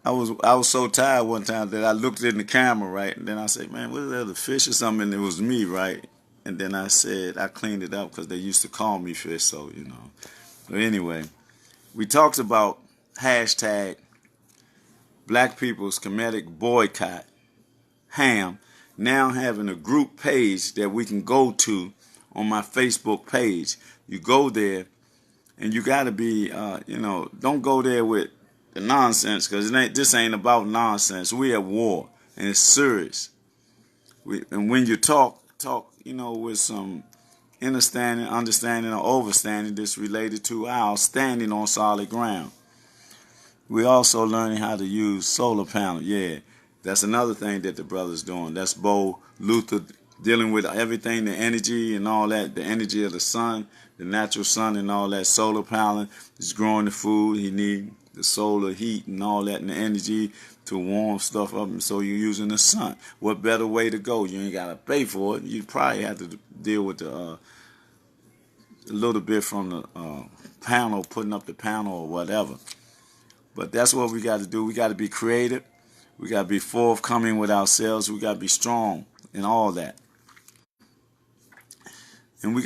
I was so tired one time that I looked in the camera, right? And then I said, man, was that a fish or something? And it was me, right? And then I said, I cleaned it up because they used to call me fish, so, you know. But anyway, we talked about hashtag Black People's Comedic Boycott, HAM, now having a group page that we can go to on my Facebook page. You go there, and you got to be, don't go there with the nonsense, because this ain't about nonsense. We at war, and it's serious. And when you talk, with some understanding, or overstanding that's related to our standing on solid ground. We're also learning how to use solar panels. Yeah, that's another thing that the brother's doing. That's Bo Luther dealing with everything, the energy and all that, the energy of the sun, the natural sun and all that. Solar panel is growing the food. He needs the solar heat and all that and the energy to warm stuff up, and so you're using the sun. What better way to go? You ain't got to pay for it. You probably have to deal with a little bit from the panel, putting up the panel or whatever. But that's what we got to do. We got to be creative. We got to be forthcoming with ourselves. We got to be strong and all that. And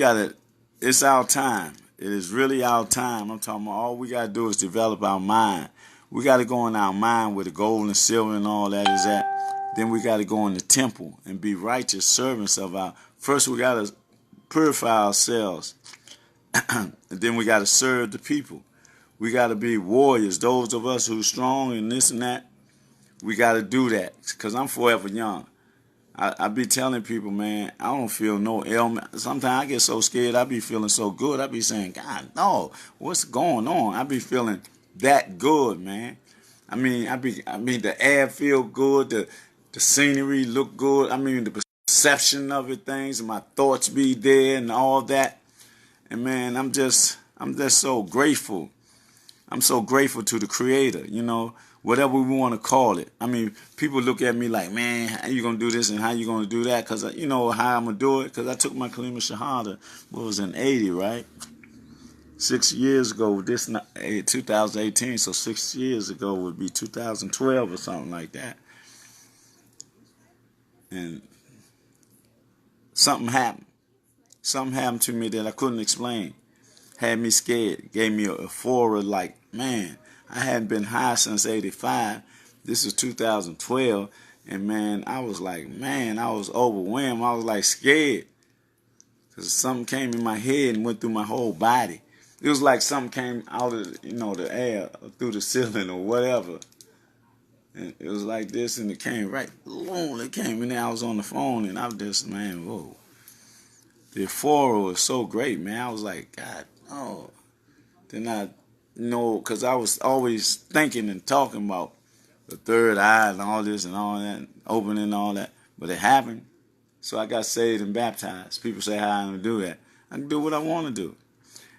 it's our time. It is really our time. I'm talking about all we got to do is develop our mind. We got to go in our mind where the gold and silver and all that is at. Then we got to go in the temple and be righteous servants of first we got to purify ourselves. And then we got to serve the people. We got to be warriors. Those of us who's strong and this and that, we got to do that. Because I'm forever young. I be telling people, man, I don't feel no ailment. Sometimes I get so scared, I be feeling so good. I be saying, God, no, what's going on? I be feeling that good, man. I mean, the air feel good, the scenery look good. I mean, the perception of it, things, and my thoughts be there and all that. And man, I'm just so grateful. I'm so grateful to the Creator. You know, whatever we want to call it. I mean, people look at me like, man, how you going to do this and how you going to do that? Because, you know how I'm going to do it? Because I took my Kalima Shahada, what was in 80, right? 6 years ago, 2018, so 6 years ago would be 2012 or something like that. And something happened. Something happened to me that I couldn't explain. Had me scared. Gave me a euphoria like, man, I hadn't been high since 85. This is 2012. And, man, I was like, man, I was overwhelmed. I was like scared. Because something came in my head and went through my whole body. It was like something came out of, the air, through the ceiling or whatever. And it was like this, and it came right, boom, it came in there. I was on the phone, and I was just, man, whoa. The euphoria was so great, man. I was like, God, oh. Then because I was always thinking and talking about the third eye and all this and all that, opening and all that. But it happened. So I got saved and baptized. People say, how I'm going to do that? I can do what I want to do.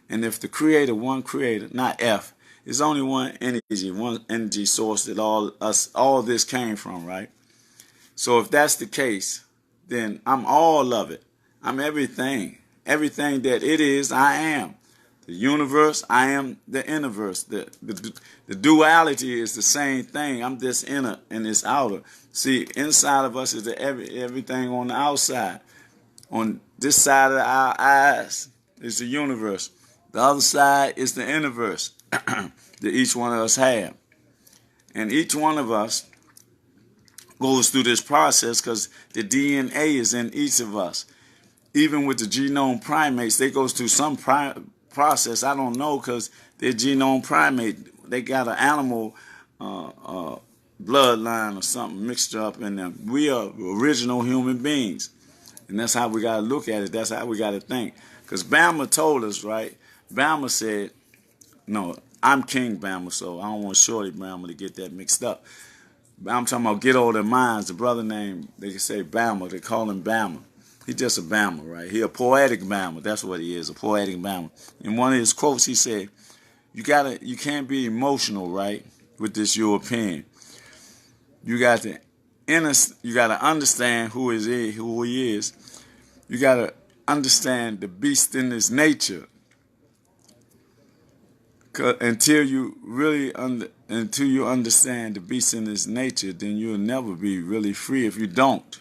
And if the creator, one creator, not F, is only one energy source that all this came from, right? So if that's the case, then I'm all of it. I'm everything. Everything that it is, I am. The universe, I am the universe. The duality is the same thing. I'm this inner and this outer. See, inside of us is everything on the outside. On this side of our eyes is the universe. The other side is the universe that each one of us have. And each one of us goes through this process because the DNA is in each of us. Even with the genome primates, they go through some process. I don't know because they're genome primate. They got an animal bloodline or something mixed up in them. We are original human beings. And that's how we got to look at it. That's how we got to think. Because Bama told us, right? Bama said, no, I'm King Bama, so I don't want Shorty Bama to get that mixed up. I'm talking about Get All Their Minds. The brother named, they can say Bama. They call him Bama. He's just a Bama, right? He a poetic Bama. That's what he is, a poetic Bama. In one of his quotes, he said, you can't be emotional, right, with this European. You got to understand who he is. You got to understand the beast in his nature. Until you understand the beast in his nature, then you'll never be really free if you don't.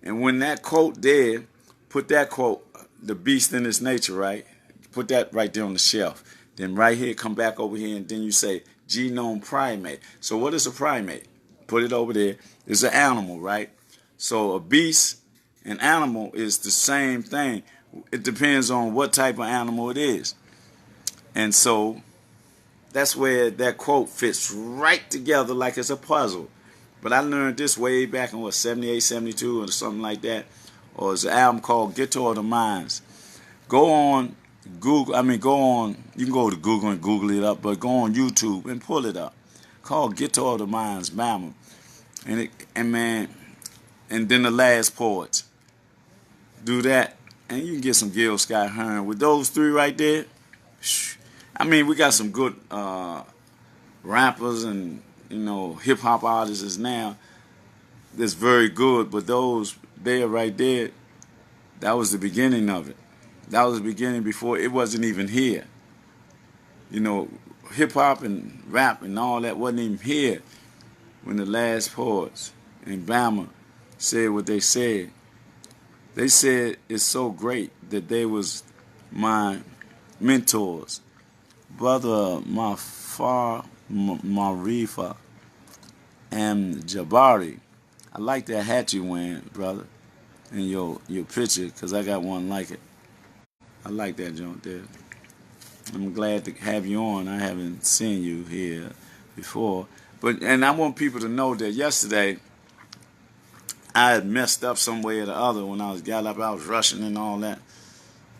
And when that quote there, put that quote, the beast in his nature, right? Put that right there on the shelf. Then right here, come back over here, and then you say genome primate. So what is a primate? Put it over there. It's an animal, right? So a beast and animal is the same thing. It depends on what type of animal it is. And so that's where that quote fits right together like it's a puzzle. But I learned this way back in 78, 72 or something like that. Or it's an album called Guitar of the Minds. Go on Google, you can go to Google and Google it up, but go on YouTube and pull it up. Called Guitar of the Minds, Bama. And then the last poets. Do that, and you can get some Gil Scott Heron. With those three right there, we got some good rappers and, hip-hop artists now that's very good, but those there right there, that was the beginning of it. That was the beginning before it wasn't even here. Hip-hop and rap and all that wasn't even here when the last poets in Bama said what they said. They said it's so great that they was my mentors. Brother Marifa and Jabari. I like that hat you wearing, brother, and your picture, because I got one like it. I like that joint there. I'm glad to have you on. I haven't seen you here before. And I want people to know that yesterday I had messed up some way or the other when I got up. I was rushing and all that.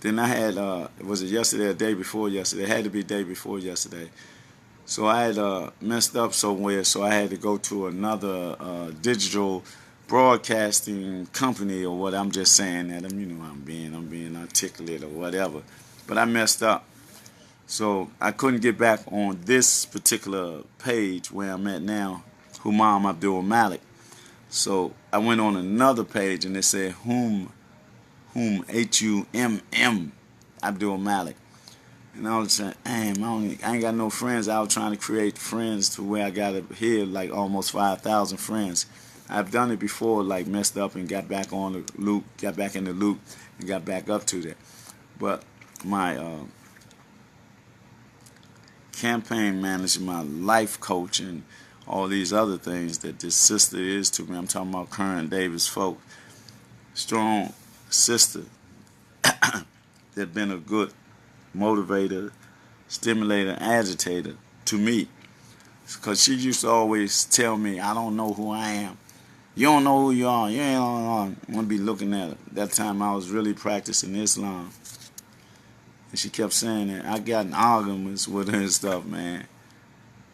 Then I had, was it yesterday or day before yesterday? It had to be day before yesterday. So I had messed up somewhere, so I had to go to another digital broadcasting company or what. I'm just saying that. I'm being articulate or whatever. But I messed up. So I couldn't get back on this particular page where I'm at now, Humam Abdulmalik. So I went on another page and it said Humm, Abdulmalik. And I was saying, damn, I ain't got no friends. I was trying to create friends to where I got it here, like almost 5,000 friends. I've done it before, like messed up and got back on the loop, got back in the loop, and got back up to that. But my campaign manager, my life coach, and all these other things that this sister is to me. I'm talking about Karen Davis folk. Strong sister that been a good motivator, stimulator, agitator to me. Because she used to always tell me, I don't know who I am. You don't know who you are. You ain't I'm going to be looking at her. That time I was really practicing Islam. And she kept saying that. I got in arguments with her and stuff, man.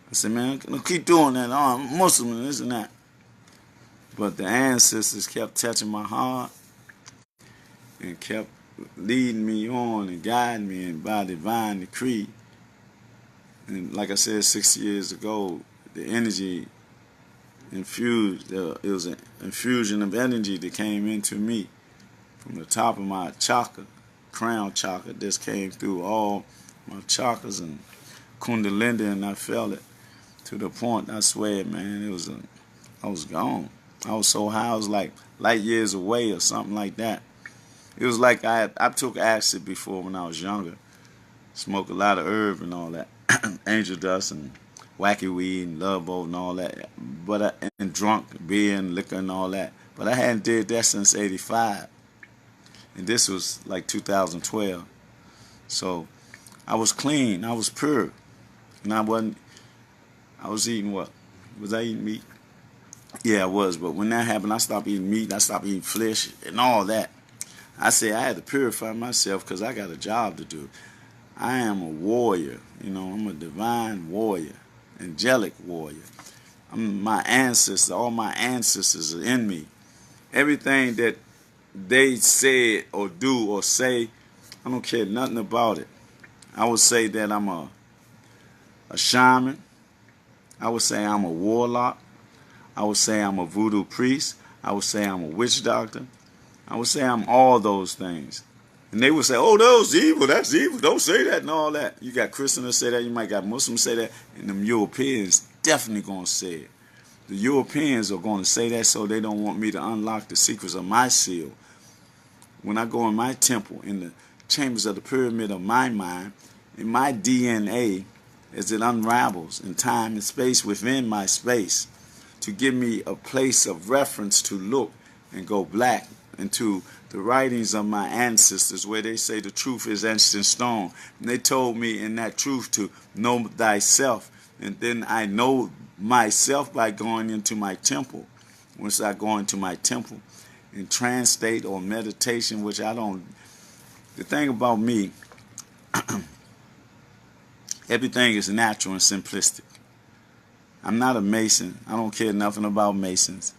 I said, man, keep doing that. Oh, I'm Muslim and this and that. But the ancestors kept touching my heart and kept leading me on and guiding me and by divine decree. And like I said, 6 years ago, the energy infused, it was an infusion of energy that came into me from the top of my chakra, crown chakra, just came through all my chakras and kundalini, and I felt it to the point, I swear, man, I was gone. I was so high, I was like light years away or something like that. It was like I took acid before when I was younger. Smoked a lot of herb and all that. Angel dust and wacky weed and love boat and all that. And drunk beer and liquor and all that. But I hadn't did that since 85. And this was like 2012. So I was clean. I was pure. And I was eating what? Was I eating meat? Yeah, I was. But when that happened, I stopped eating meat. I stopped eating flesh and all that. I said I had to purify myself because I got a job to do. I am a warrior. I'm a divine warrior, angelic warrior. My ancestors, all my ancestors are in me. Everything that they said or do or say, I don't care nothing about it. I would say that I'm a shaman. I would say I'm a warlock. I would say I'm a voodoo priest. I would say I'm a witch doctor. I would say I'm all those things. And they would say, oh, that's evil, don't say that and all that. You got Christians say that, you might got Muslims say that, and them Europeans definitely going to say it. The Europeans are going to say that so they don't want me to unlock the secrets of my seal. When I go in my temple, in the chambers of the pyramid of my mind, in my DNA, as it unravels in time and space within my space, to give me a place of reference to look and go black into the writings of my ancestors where they say the truth is etched in stone. And they told me in that truth to know thyself. And then I know myself by going into my temple. Once I go into my temple in trance state or meditation, which I don't. The thing about me, everything is natural and simplistic. I'm not a Mason. I don't care nothing about Masons.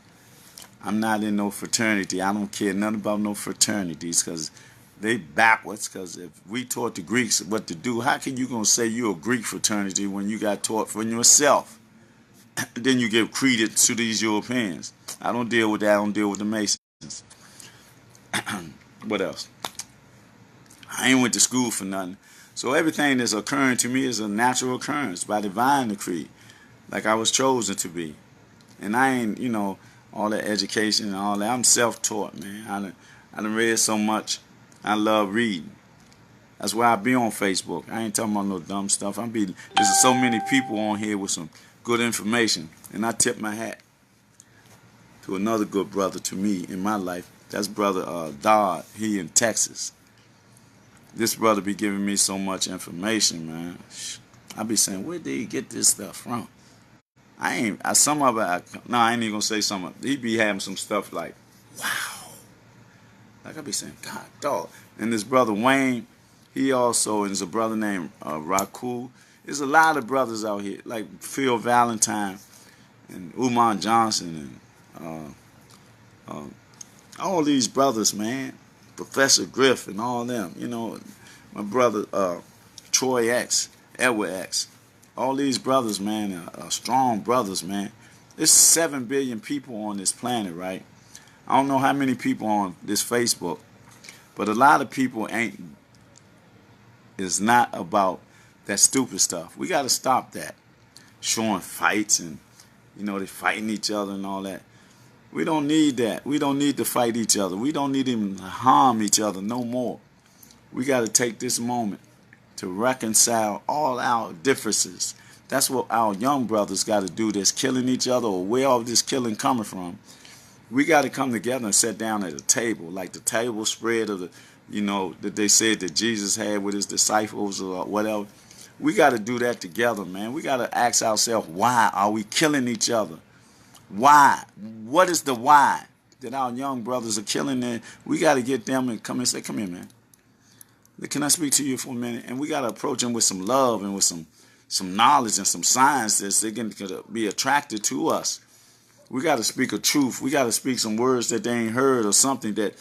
I'm not in no fraternity. I don't care nothing about no fraternities because they backwards. Because if we taught the Greeks what to do, how can you going to say you're a Greek fraternity when you got taught from yourself? Then you give credence to these Europeans. I don't deal with that. I don't deal with the Masons. What else? I ain't went to school for nothing. So everything that's occurring to me is a natural occurrence by divine decree, like I was chosen to be. And I ain't, all that education and all that. I'm self-taught, man. I done read so much. I love reading. That's why I be on Facebook. I ain't talking about no dumb stuff. There's so many people on here with some good information. And I tip my hat to another good brother to me in my life. That's brother Dodd. He in Texas. This brother be giving me so much information, man. I be saying, where did he get this stuff from? I ain't even gonna say some of it. He be having some stuff like, wow. Like I be saying, God, dog. And this brother Wayne, he also is a brother named Raku. There's a lot of brothers out here, like Phil Valentine and Umar Johnson and all these brothers, man. Professor Griff and all them, my brother Troy X, Edward X. All these brothers, man, are strong brothers, man. There's 7 billion people on this planet, right? I don't know how many people on this Facebook, but a lot of people is not about that stupid stuff. We got to stop that. Showing fights and, they fighting each other and all that. We don't need that. We don't need to fight each other. We don't need even to harm each other no more. We got to take this moment to reconcile all our differences. That's what our young brothers got to do that's killing each other, or where all this killing coming from. We got to come together and sit down at a table, like the table spread of the, that they said that Jesus had with his disciples or whatever. We got to do that together, man. We got to ask ourselves, why are we killing each other? Why? What is the why that our young brothers are killing them? We got to get them and come and say, come here, man. Can I speak to you for a minute? And we got to approach them with some love and with some knowledge and some science that they can be attracted to us. We got to speak a truth. We got to speak some words that they ain't heard, or something that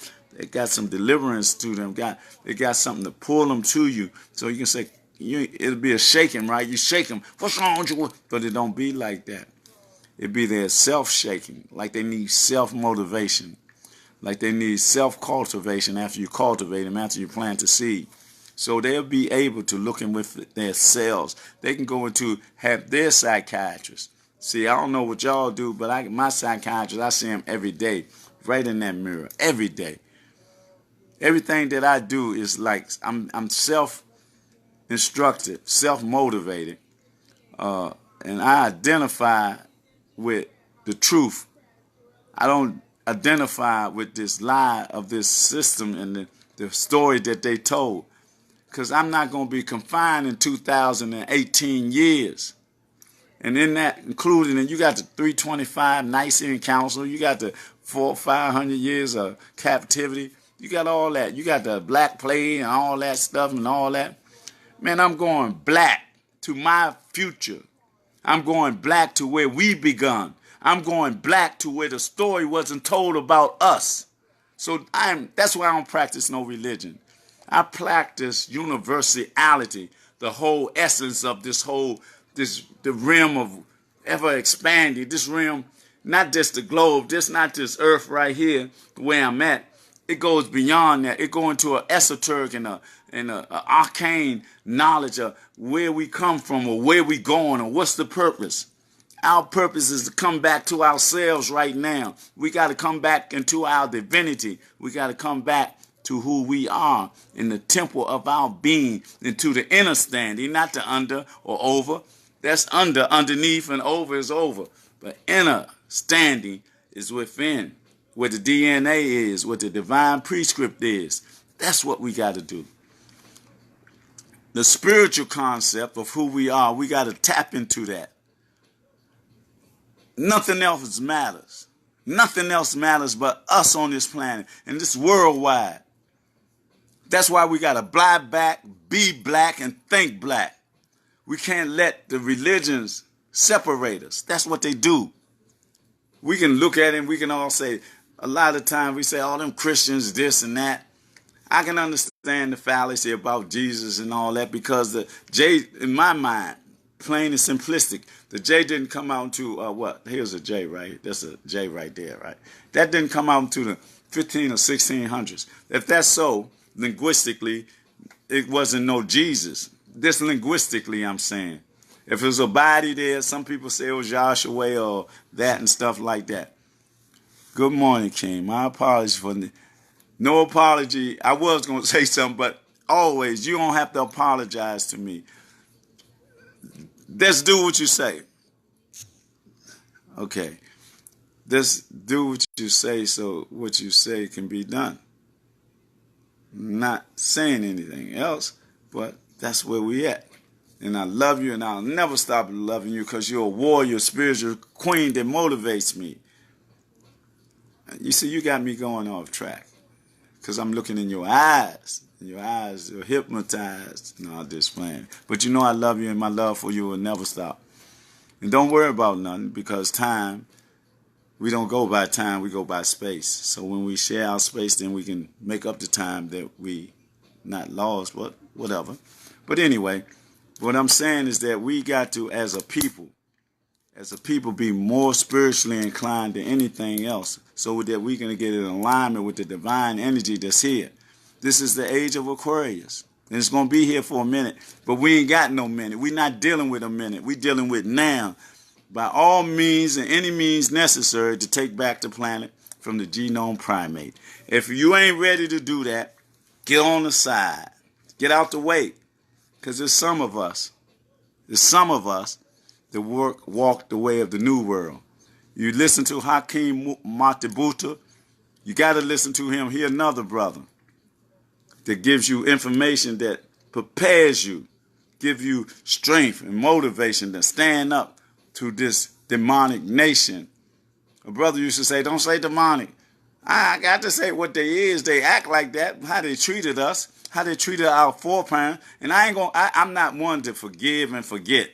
got some deliverance to them. They got something to pull them to you. So you can say, it'll be a shaking, right? You shake them. What's wrong with you? But it don't be like that. It be their self-shaking, like they need self-motivation, like they need self-cultivation after you cultivate them, after you plant the seed. So they'll be able to look in with their selves. They can go into have their psychiatrist. See, I don't know what y'all do, but my psychiatrist, I see him every day, right in that mirror, every day. Everything that I do is like I'm self-instructed, self-motivated, and I identify with the truth. I don't identify with this lie of this system and the story that they told, because I'm not going to be confined in 2018 years. And in that, including, and you got the 325 Nicene Council, you got the 500 years of captivity, you got all that. You got the Black Plague and all that stuff and all that. Man, I'm going black to my future. I'm going black to where we begun. I'm going black to where the story wasn't told about us. So that's why I don't practice no religion. I practice universality, the whole essence of the realm of ever expanding, this realm, not just the globe, just not this earth right here, where I'm at. It goes beyond that. It goes into an esoteric and an arcane knowledge of where we come from or where we going or what's the purpose. Our purpose is to come back to ourselves right now. We got to come back into our divinity. We got to come back to who we are in the temple of our being, into the inner standing, not the under or over. That's underneath, and over is over. But inner standing is within, where the DNA is, what the divine prescript is. That's what we got to do. The spiritual concept of who we are, we got to tap into that. Nothing else matters. Nothing else matters but us on this planet, and this worldwide. That's why we got to buy back, be black, and think black. We can't let the religions separate us. That's what they do. We can look at it and we can all say, a lot of times we say, all them Christians, this and that. I can understand the fallacy about Jesus and all that, because the J, in my mind, plain and simplistic, the J didn't come out to, what? Here's a J, right? That's a J right there, right? That didn't come out to the 15 or 1600s. If that's so, linguistically, it wasn't no Jesus. This linguistically, I'm saying. If there's a body there, some people say it was Joshua or that and stuff like that. Good morning, King. My apologies for no apology. I was going to say something, but always, you don't have to apologize to me. Just do what you say. Okay. Just do what you say so what you say can be done. Not saying anything else, but that's where we at. And I love you, and I'll never stop loving you, because you're a warrior, spiritual queen that motivates me. You see, you got me going off track, because I'm looking in your eyes. And your eyes are hypnotized. No, I'm just playing. But you know I love you, and my love for you will never stop. And don't worry about nothing, because time, we don't go by time, we go by space. So when we share our space, then we can make up the time that we not lost, but whatever. But anyway, what I'm saying is that we got to, as a people, be more spiritually inclined than anything else, so that we can get in alignment with the divine energy that's here. This is the age of Aquarius. And it's going to be here for a minute, but we ain't got no minute. We're not dealing with a minute. We're dealing with now. By all means and any means necessary to take back the planet from the genome primate. If you ain't ready to do that, get on the side. Get out the way. Because there's some of us that walk the way of the new world. You listen to Hakeem Matibuta, you got to listen to him. He another brother that gives you information that prepares you, give you strength and motivation to stand up to this demonic nation. A brother used to say, don't say demonic. I got to say what they is. They act like that, how they treated us, how they treated our foreparents. And I'm not one to forgive and forget.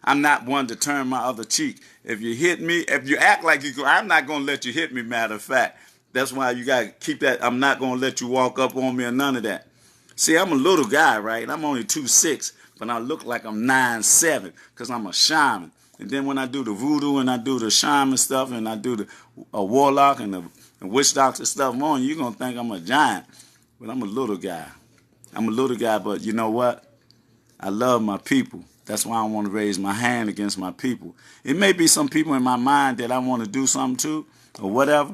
I'm not one to turn my other cheek. If you hit me, if you act like you go, I'm not going to let you hit me, matter of fact. That's why you got to keep that. I'm not going to let you walk up on me or none of that. See, I'm a little guy, right? I'm only 2'6", but I look like I'm 9'7", because I'm a shaman. And then when I do the voodoo and I do the shaman stuff and I do the warlock and the witch doctor stuff on, you're going to think I'm a giant. But I'm a little guy. I'm a little guy, but you know what? I love my people. That's why I want to raise my hand against my people. It may be some people in my mind that I want to do something to or whatever.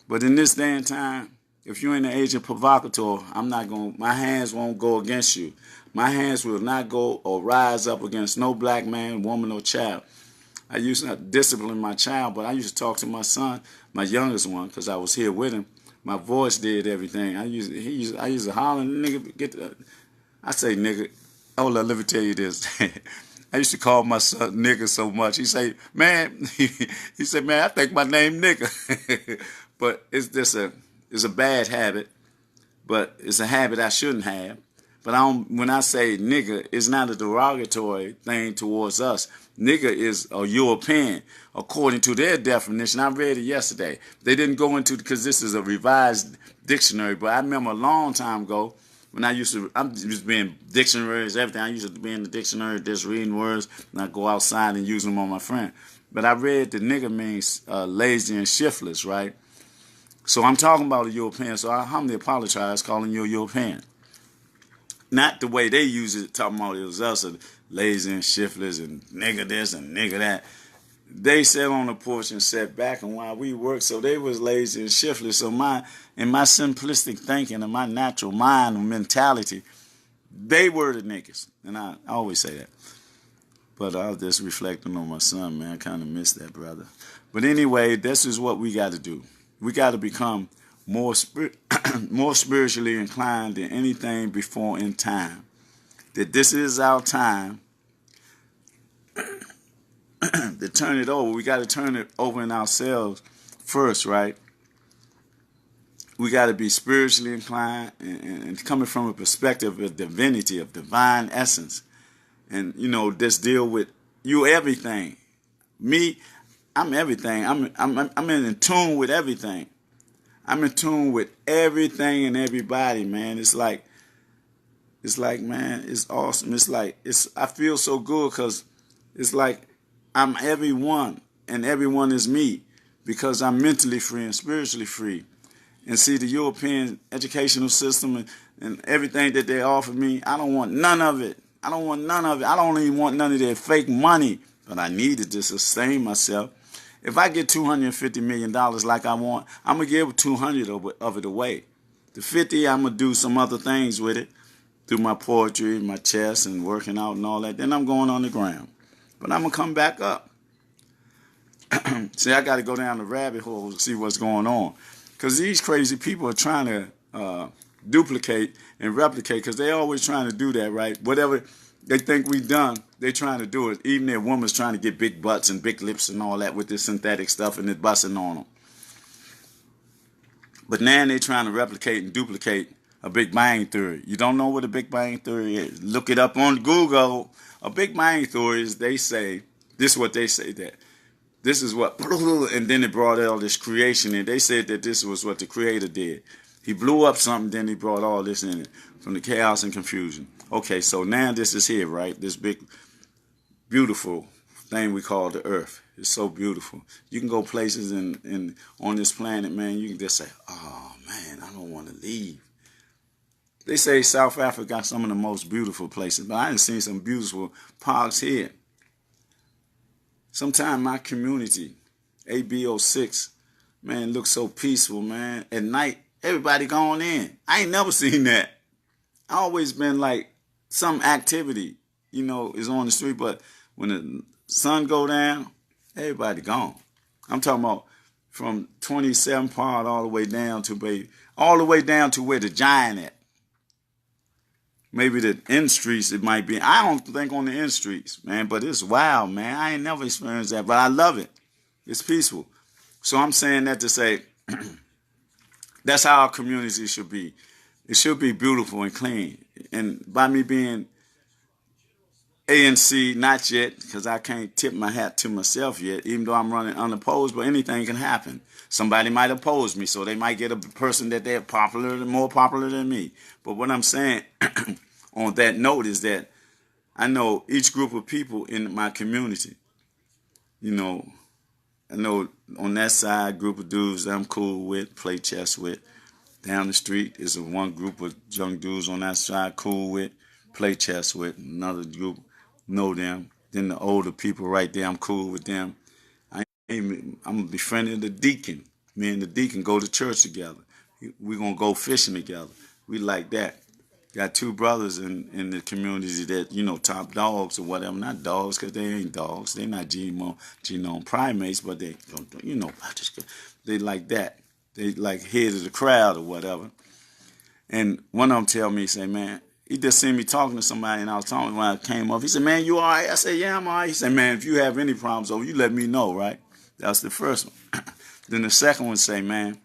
But in this day and time, if you're in the age of provocateur, my hands won't go against you. My hands will not go or rise up against no black man, woman, or child. I used to discipline my child, but I used to talk to my son, my youngest one, because I was here with him. My voice did everything. I used to holler, nigga, I say nigga. Hold on, let me tell you this. I used to call my son nigga so much. He say, man, he said, man, I think my name nigga. But it's a bad habit, but it's a habit I shouldn't have. But when I say nigga, it's not a derogatory thing towards us. Nigga is a European, according to their definition. I read it yesterday. They didn't go into, because this is a revised dictionary, but I remember a long time ago when I used to be in dictionaries, everything. I used to be in the dictionary just reading words, and I go outside and use them on my friend. But I read that nigga means lazy and shiftless, right? So I'm talking about a European, so I humbly apologize calling you a European. Not the way they use it, talking about it was us, lazy and shiftless and nigga this and nigga that. They sat on the porch and sat back, and while we worked, so they was lazy and shiftless. So in my simplistic thinking and my natural mind and mentality, they were the niggas. And I always say that. But I was just reflecting on my son, man. I kind of miss that, brother. But anyway, this is what we got to do. We got to become more spiritually inclined than anything before in time. That this is our time to turn it over. We got to turn it over in ourselves first, right? We got to be spiritually inclined and coming from a perspective of divinity, of divine essence. And, just deal with you everything. Me, I'm everything. I'm in tune with everything. I'm in tune with everything and everybody, man. It's like, man, it's awesome. I feel so good because it's like I'm everyone and everyone is me because I'm mentally free and spiritually free. And see, the European educational system and everything that they offer me, I don't want none of it. I don't even want none of their fake money, but I need it to sustain myself. If I get $250 million like I want, I'm going to give 200 of it away. The 50, I'm going to do some other things with it, through my poetry, my chess, and working out and all that. Then I'm going on the ground. But I'm going to come back up. See, I got to go down the rabbit hole to see what's going on. Because these crazy people are trying to duplicate and replicate, because they're always trying to do that, right? Whatever they think we've done, they're trying to do it. Even their woman's trying to get big butts and big lips and all that with this synthetic stuff and it's busting on them. But now they're trying to replicate and duplicate a Big Bang Theory. You don't know what a Big Bang Theory is? Look it up on Google. A Big Bang Theory is, this is what they say, that this is what, and then they brought all this creation in. They said that this was what the Creator did. He blew up something, then he brought all this in it from the chaos and confusion. Okay, so now this is here, right? This big, beautiful thing we call the earth. It's so beautiful. You can go places in on this planet, man. You can just say, oh, man, I don't want to leave. They say South Africa got some of the most beautiful places, but I done seen some beautiful parks here. Sometimes my community, ABO6, man, looks so peaceful, man. At night, everybody going in. I ain't never seen that. I always been like some activity, is on the street, but when the sun go down, everybody gone. I'm talking about from 27 Part all the way down to where the Giant at. Maybe the end streets it might be. I don't think on the end streets, man, but it's wild, man. I ain't never experienced that, but I love it. It's peaceful. So I'm saying that to say that's how our community should be. It should be beautiful and clean. And by me being ANC, not yet, because I can't tip my hat to myself yet, even though I'm running unopposed, but anything can happen. Somebody might oppose me, so they might get a person that they're more popular than me. But what I'm saying on that note is that I know each group of people in my community, I know on that side, group of dudes that I'm cool with, play chess with. Down the street is a one group of young dudes on that side, cool with, play chess with. Another group, know them. Then the older people right there, I'm cool with them. I'm befriending the deacon. Me and the deacon go to church together. We're going to go fishing together. We like that. Got two brothers in the community that, top dogs or whatever. Not dogs because they ain't dogs. They're not genome primates, but they, they like that. They like head of the crowd or whatever. And one of them tell me, say, man, he just seen me talking to somebody, and I was talking when I came up. He said, man, you all right? I said, yeah, I'm all right. He said, man, if you have any problems, you let me know, right? That's the first one. Then the second one say, man,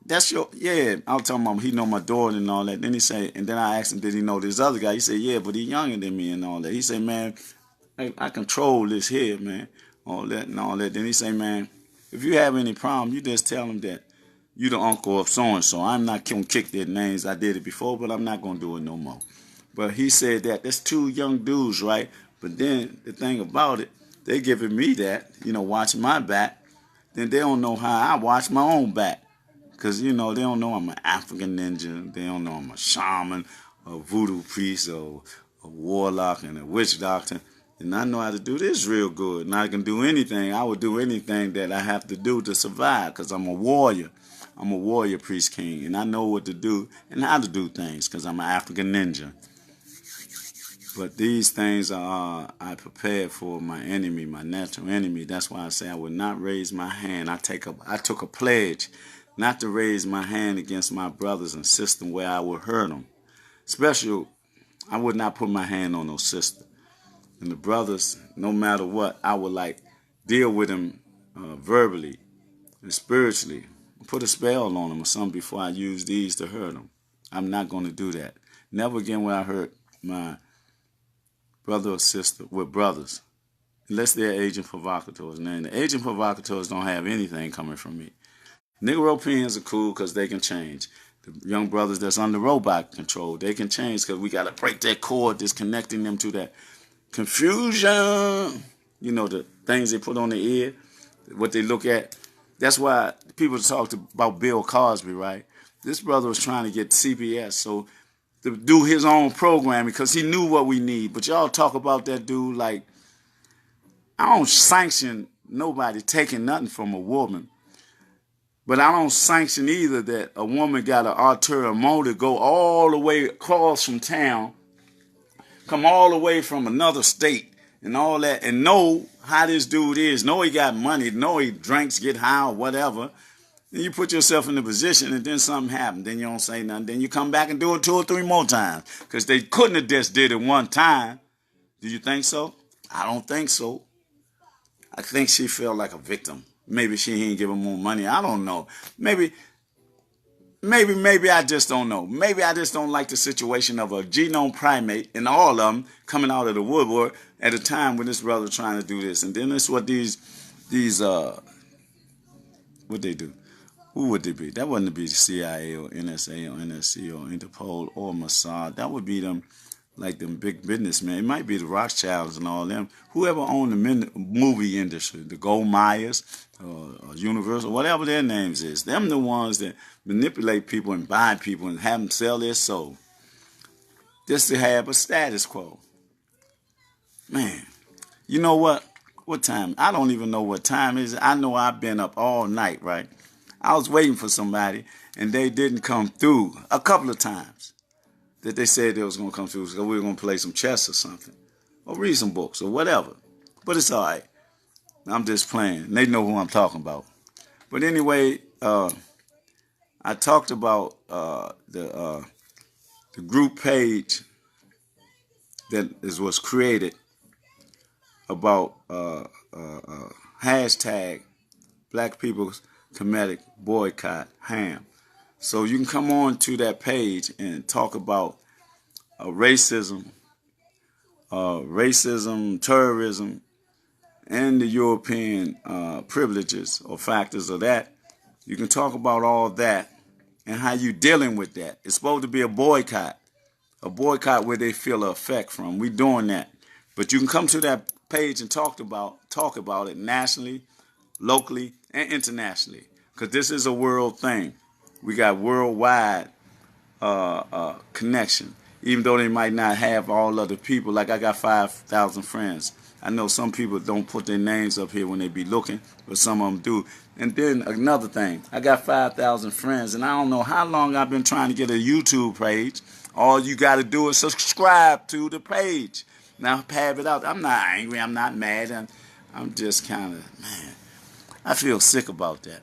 that's yeah. I was talking about he know my daughter and all that. Then he say, and then I asked him, did he know this other guy? He said, yeah, but he younger than me and all that. He said, man, I control this here, man, all that and all that. Then he say, man, if you have any problem, you just tell him that you the uncle of so-and-so. I'm not going to kick their names. I did it before, but I'm not going to do it no more. But he said that. That's two young dudes, right? But then the thing about it, they giving me that, watching my back. Then they don't know how I watch my own back. Because, they don't know I'm an African ninja. They don't know I'm a shaman, a voodoo priest, or a warlock and a witch doctor. And I know how to do this real good. And I can do anything. I would do anything that I have to do to survive because I'm a warrior. I'm a warrior priest king. And I know what to do and how to do things because I'm an African ninja. But these things I prepared for my enemy, my natural enemy. That's why I say I would not raise my hand. I took a pledge not to raise my hand against my brothers and sisters where I would hurt them. Especially, I would not put my hand on no sister. And the brothers, no matter what, I would deal with them verbally and spiritually. Put a spell on them or something before I use these to hurt them. I'm not going to do that. Never again will I hurt my brother or sister with brothers, unless they're agent provocateurs. And the agent provocateurs don't have anything coming from me. Negropeans are cool because they can change. The young brothers that's under robot control, they can change because we got to break that cord that's connecting them to that confusion. The things they put on their ear, what they look at. That's why people talked about Bill Cosby, right? This brother was trying to get CBS, so to do his own programming because he knew what we need. But y'all talk about that dude like, I don't sanction nobody taking nothing from a woman. But I don't sanction either that a woman got an ulterior motive, go all the way across from town, come all the way from another state and all that, and know how this dude is, know he got money, know he drinks, get high or whatever. Then you put yourself in a position and then something happens. Then you don't say nothing. Then you come back and do it 2 or 3 more times because they couldn't have just did it one time. Do you think so? I don't think so. I think she felt like a victim. Maybe she ain't give him more money. I don't know. Maybe I just don't know. Maybe I just don't like the situation of a genome primate and all of them coming out of the woodwork at a time when this brother trying to do this. And then it's what these what they do. Who would it be? That wouldn't be the CIA or NSA or NSC or Interpol or Mossad. That would be them, like them big businessmen. It might be the Rothschilds and all them. Whoever owned the movie industry, the Gold Myers, or Universal, whatever their names is. Them the ones that manipulate people and buy people and have them sell their soul. Just to have a status quo. Man, you know what? What time? I don't even know what time it is. I know I've been up all night, right? I was waiting for somebody, and they didn't come through a couple of times. That they said they was going to come through, so we were going to play some chess or something, or read some books or whatever. But it's all right. I'm just playing. They know who I'm talking about. But anyway, I talked about the group page that was created about hashtag Black People's Comedic Boycott Ham. So you can come on to that page and talk about racism, terrorism, and the European privileges or factors of that. You can talk about all that and how you dealing with that. It's supposed to be a boycott where they feel an effect from. We doing that. But you can come to that page and talk about it nationally, locally, and internationally. Because this is a world thing. We got worldwide connection. Even though they might not have all other people. Like I got 5,000 friends. I know some people don't put their names up here when they be looking, but some of them do. And then another thing, I got 5,000 friends, and I don't know how long I've been trying to get a YouTube page. All you got to do is subscribe to the page. Now, have it out. I'm not angry. I'm not mad. I'm just kind of, man, I feel sick about that.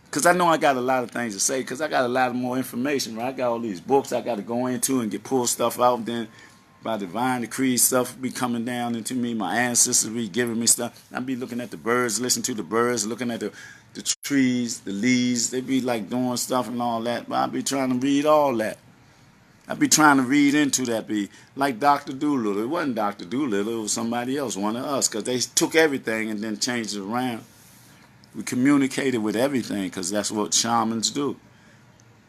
Because I know I got a lot of things to say, because I got a lot of more information, right? I got all these books I got to go into and pull stuff out. And then by divine decree, stuff be coming down into me. My ancestors be giving me stuff. I be looking at the birds, listening to the birds, looking at the trees, the leaves. They be like doing stuff and all that. But I be trying to read all that. I be trying to read into that. Be like Dr. Doolittle. It wasn't Dr. Doolittle. It was somebody else, one of us. Because they took everything and then changed it around. We communicated with everything because that's what shamans do.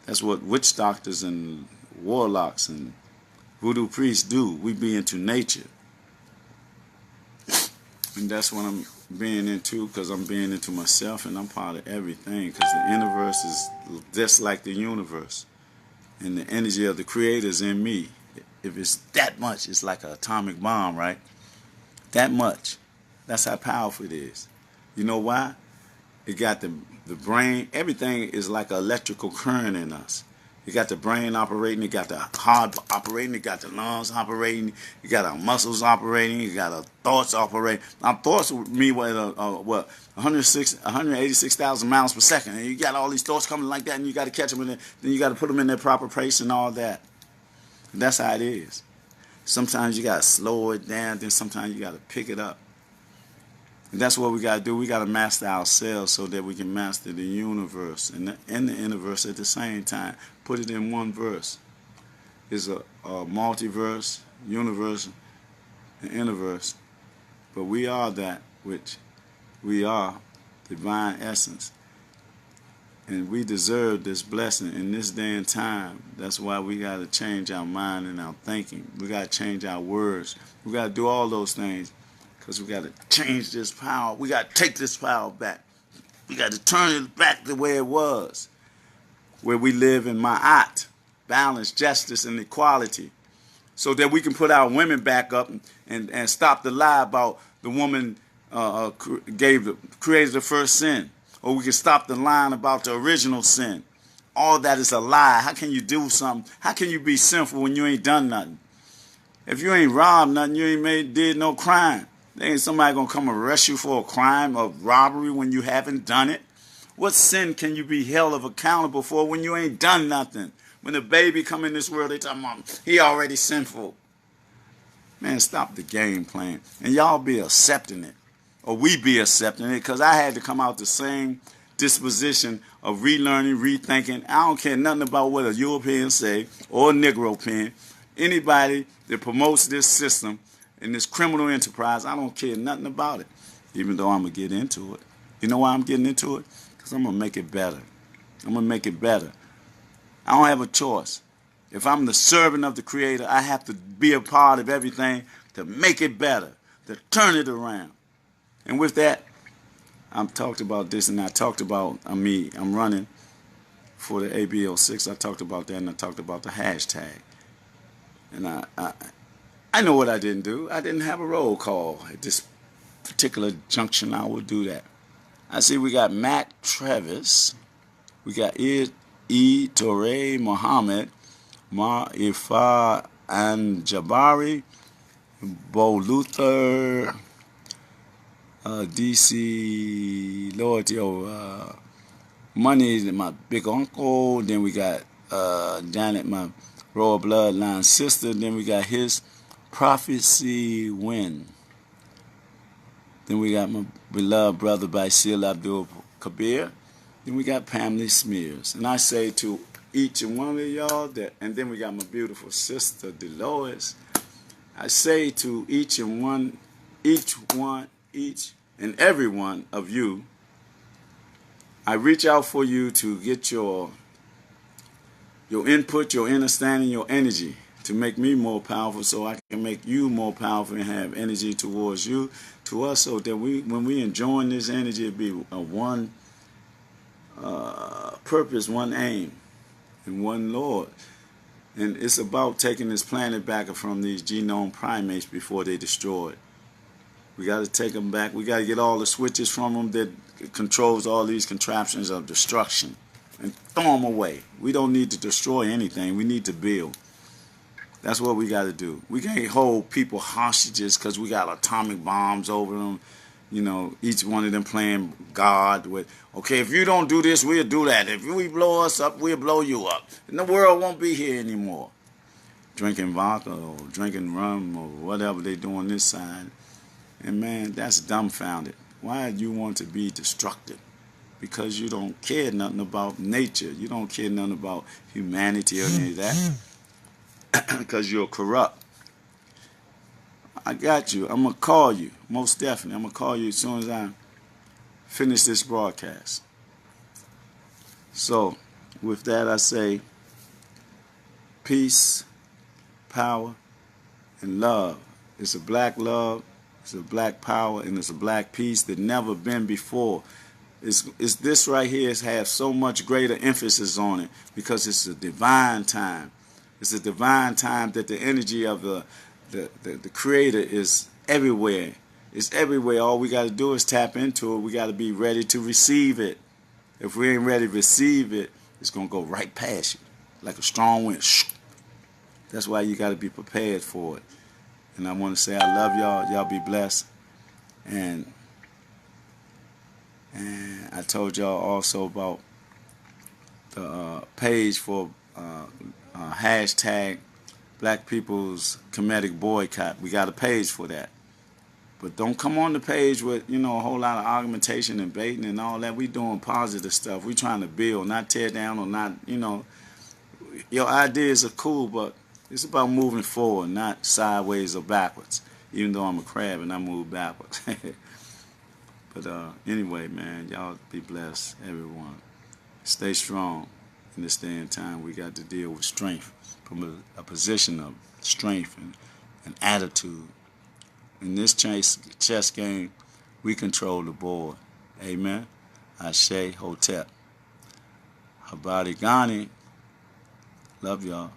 That's what witch doctors and warlocks and voodoo priests do. We be into nature. And that's what I'm being into, because I'm being into myself and I'm part of everything, because the universe is just like the universe. And the energy of the creator is in me. If it's that much, it's like an atomic bomb, right? That much. That's how powerful it is. You know why? It got the brain. Everything is like an electrical current in us. You got the brain operating. You got the heart operating. You got the lungs operating. You got our muscles operating. You got our thoughts operating. Our thoughts with me with 186,000 miles per second. And you got all these thoughts coming like that, and you got to catch them in there. Then you got to put them in their proper place and all that. And that's how it is. Sometimes you got to slow it down. Then sometimes you got to pick it up. And that's what we got to do. We got to master ourselves so that we can master the universe and the universe at the same time. Put it in one verse. It's a multiverse, universe, and universe. But we are that which we are, divine essence. And we deserve this blessing in this day and time. That's why we got to change our mind and our thinking. We got to change our words. We got to do all those things. Because we got to change this power. We got to take this power back. We got to turn it back the way it was. Where we live in Ma'at, balance, justice, and equality. So that we can put our women back up and stop the lie about the woman created the first sin. Or we can stop the line about the original sin. All that is a lie. How can you do something? How can you be sinful when you ain't done nothing? If you ain't robbed nothing, you ain't did no crime. There ain't somebody going to come arrest you for a crime of robbery when you haven't done it. What sin can you be held accountable for when you ain't done nothing? When a baby come in this world, they tell mom, he already sinful. Man, stop the game playing. And y'all be accepting it. Or we be accepting it, because I had to come out the same disposition of relearning, rethinking. I don't care nothing about what a European say or a Negro pen. Anybody that promotes this system in this criminal enterprise, I don't care nothing about it, even though I'm going to get into it. You know why I'm getting into it? Because I'm going to make it better. I'm going to make it better. I don't have a choice. If I'm the servant of the Creator, I have to be a part of everything to make it better, to turn it around. And with that, I've talked about this, and I talked about I'm running for the ABO6. I talked about that, and I talked about the hashtag. And I know what I didn't do. I didn't have a roll call at this particular junction. I will do that. I see we got Matt Travis. We got Torre Muhammad, Ifa and Jabari, Bo Luther, DC Loyalty, Money, my big uncle. Then we got Janet, my royal bloodline sister. Then we got his prophecy win. Then we got my beloved brother Basil Abdul Kabir. Then we got Pamela Smears. And I say to each and one of y'all that, and then we got my beautiful sister Dolores. I say to each and every one of you, I reach out for you to get your input, your understanding, your energy to make me more powerful, so I can make you more powerful and have energy towards you, to us, so that when we enjoying this energy, it be a one purpose, one aim, and one Lord. And it's about taking this planet back from these genome primates before they destroy it. We got to take them back. We got to get all the switches from them that controls all these contraptions of destruction and throw them away. We don't need to destroy anything. We need to build. That's what we got to do. We can't hold people hostages because we got atomic bombs over them. You know, each one of them playing God with, okay, if you don't do this, we'll do that. If we blow us up, we'll blow you up. And the world won't be here anymore. Drinking vodka or drinking rum or whatever they do on this side. And man, that's dumbfounded. Why do you want to be destructive? Because you don't care nothing about nature. You don't care nothing about humanity or any of that. Because you're corrupt. I got you. I'm going to call you. Most definitely. I'm going to call you as soon as I finish this broadcast. So, with that, I say peace, power, and love. It's a black love. It's a black power, and it's a black peace that never been before. It's this right here has so much greater emphasis on it because it's a divine time. It's a divine time that the energy of the Creator is everywhere. It's everywhere. All we got to do is tap into it. We got to be ready to receive it. If we ain't ready to receive it, it's going to go right past you like a strong wind. That's why you got to be prepared for it. And I want to say I love y'all. Y'all be blessed. And I told y'all also about the page for hashtag Black People's Comedic Boycott. We got a page for that. But don't come on the page with, a whole lot of argumentation and baiting and all that. We doing positive stuff. We trying to build, not tear down or not, Your ideas are cool, but it's about moving forward, not sideways or backwards. Even though I'm a crab and I move backwards. But anyway, man, y'all be blessed, everyone. Stay strong in this day and time. We got to deal with strength from a position of strength and attitude. In this chess game, we control the board. Amen. Ashe Hotep. Habari Ghani. Love y'all.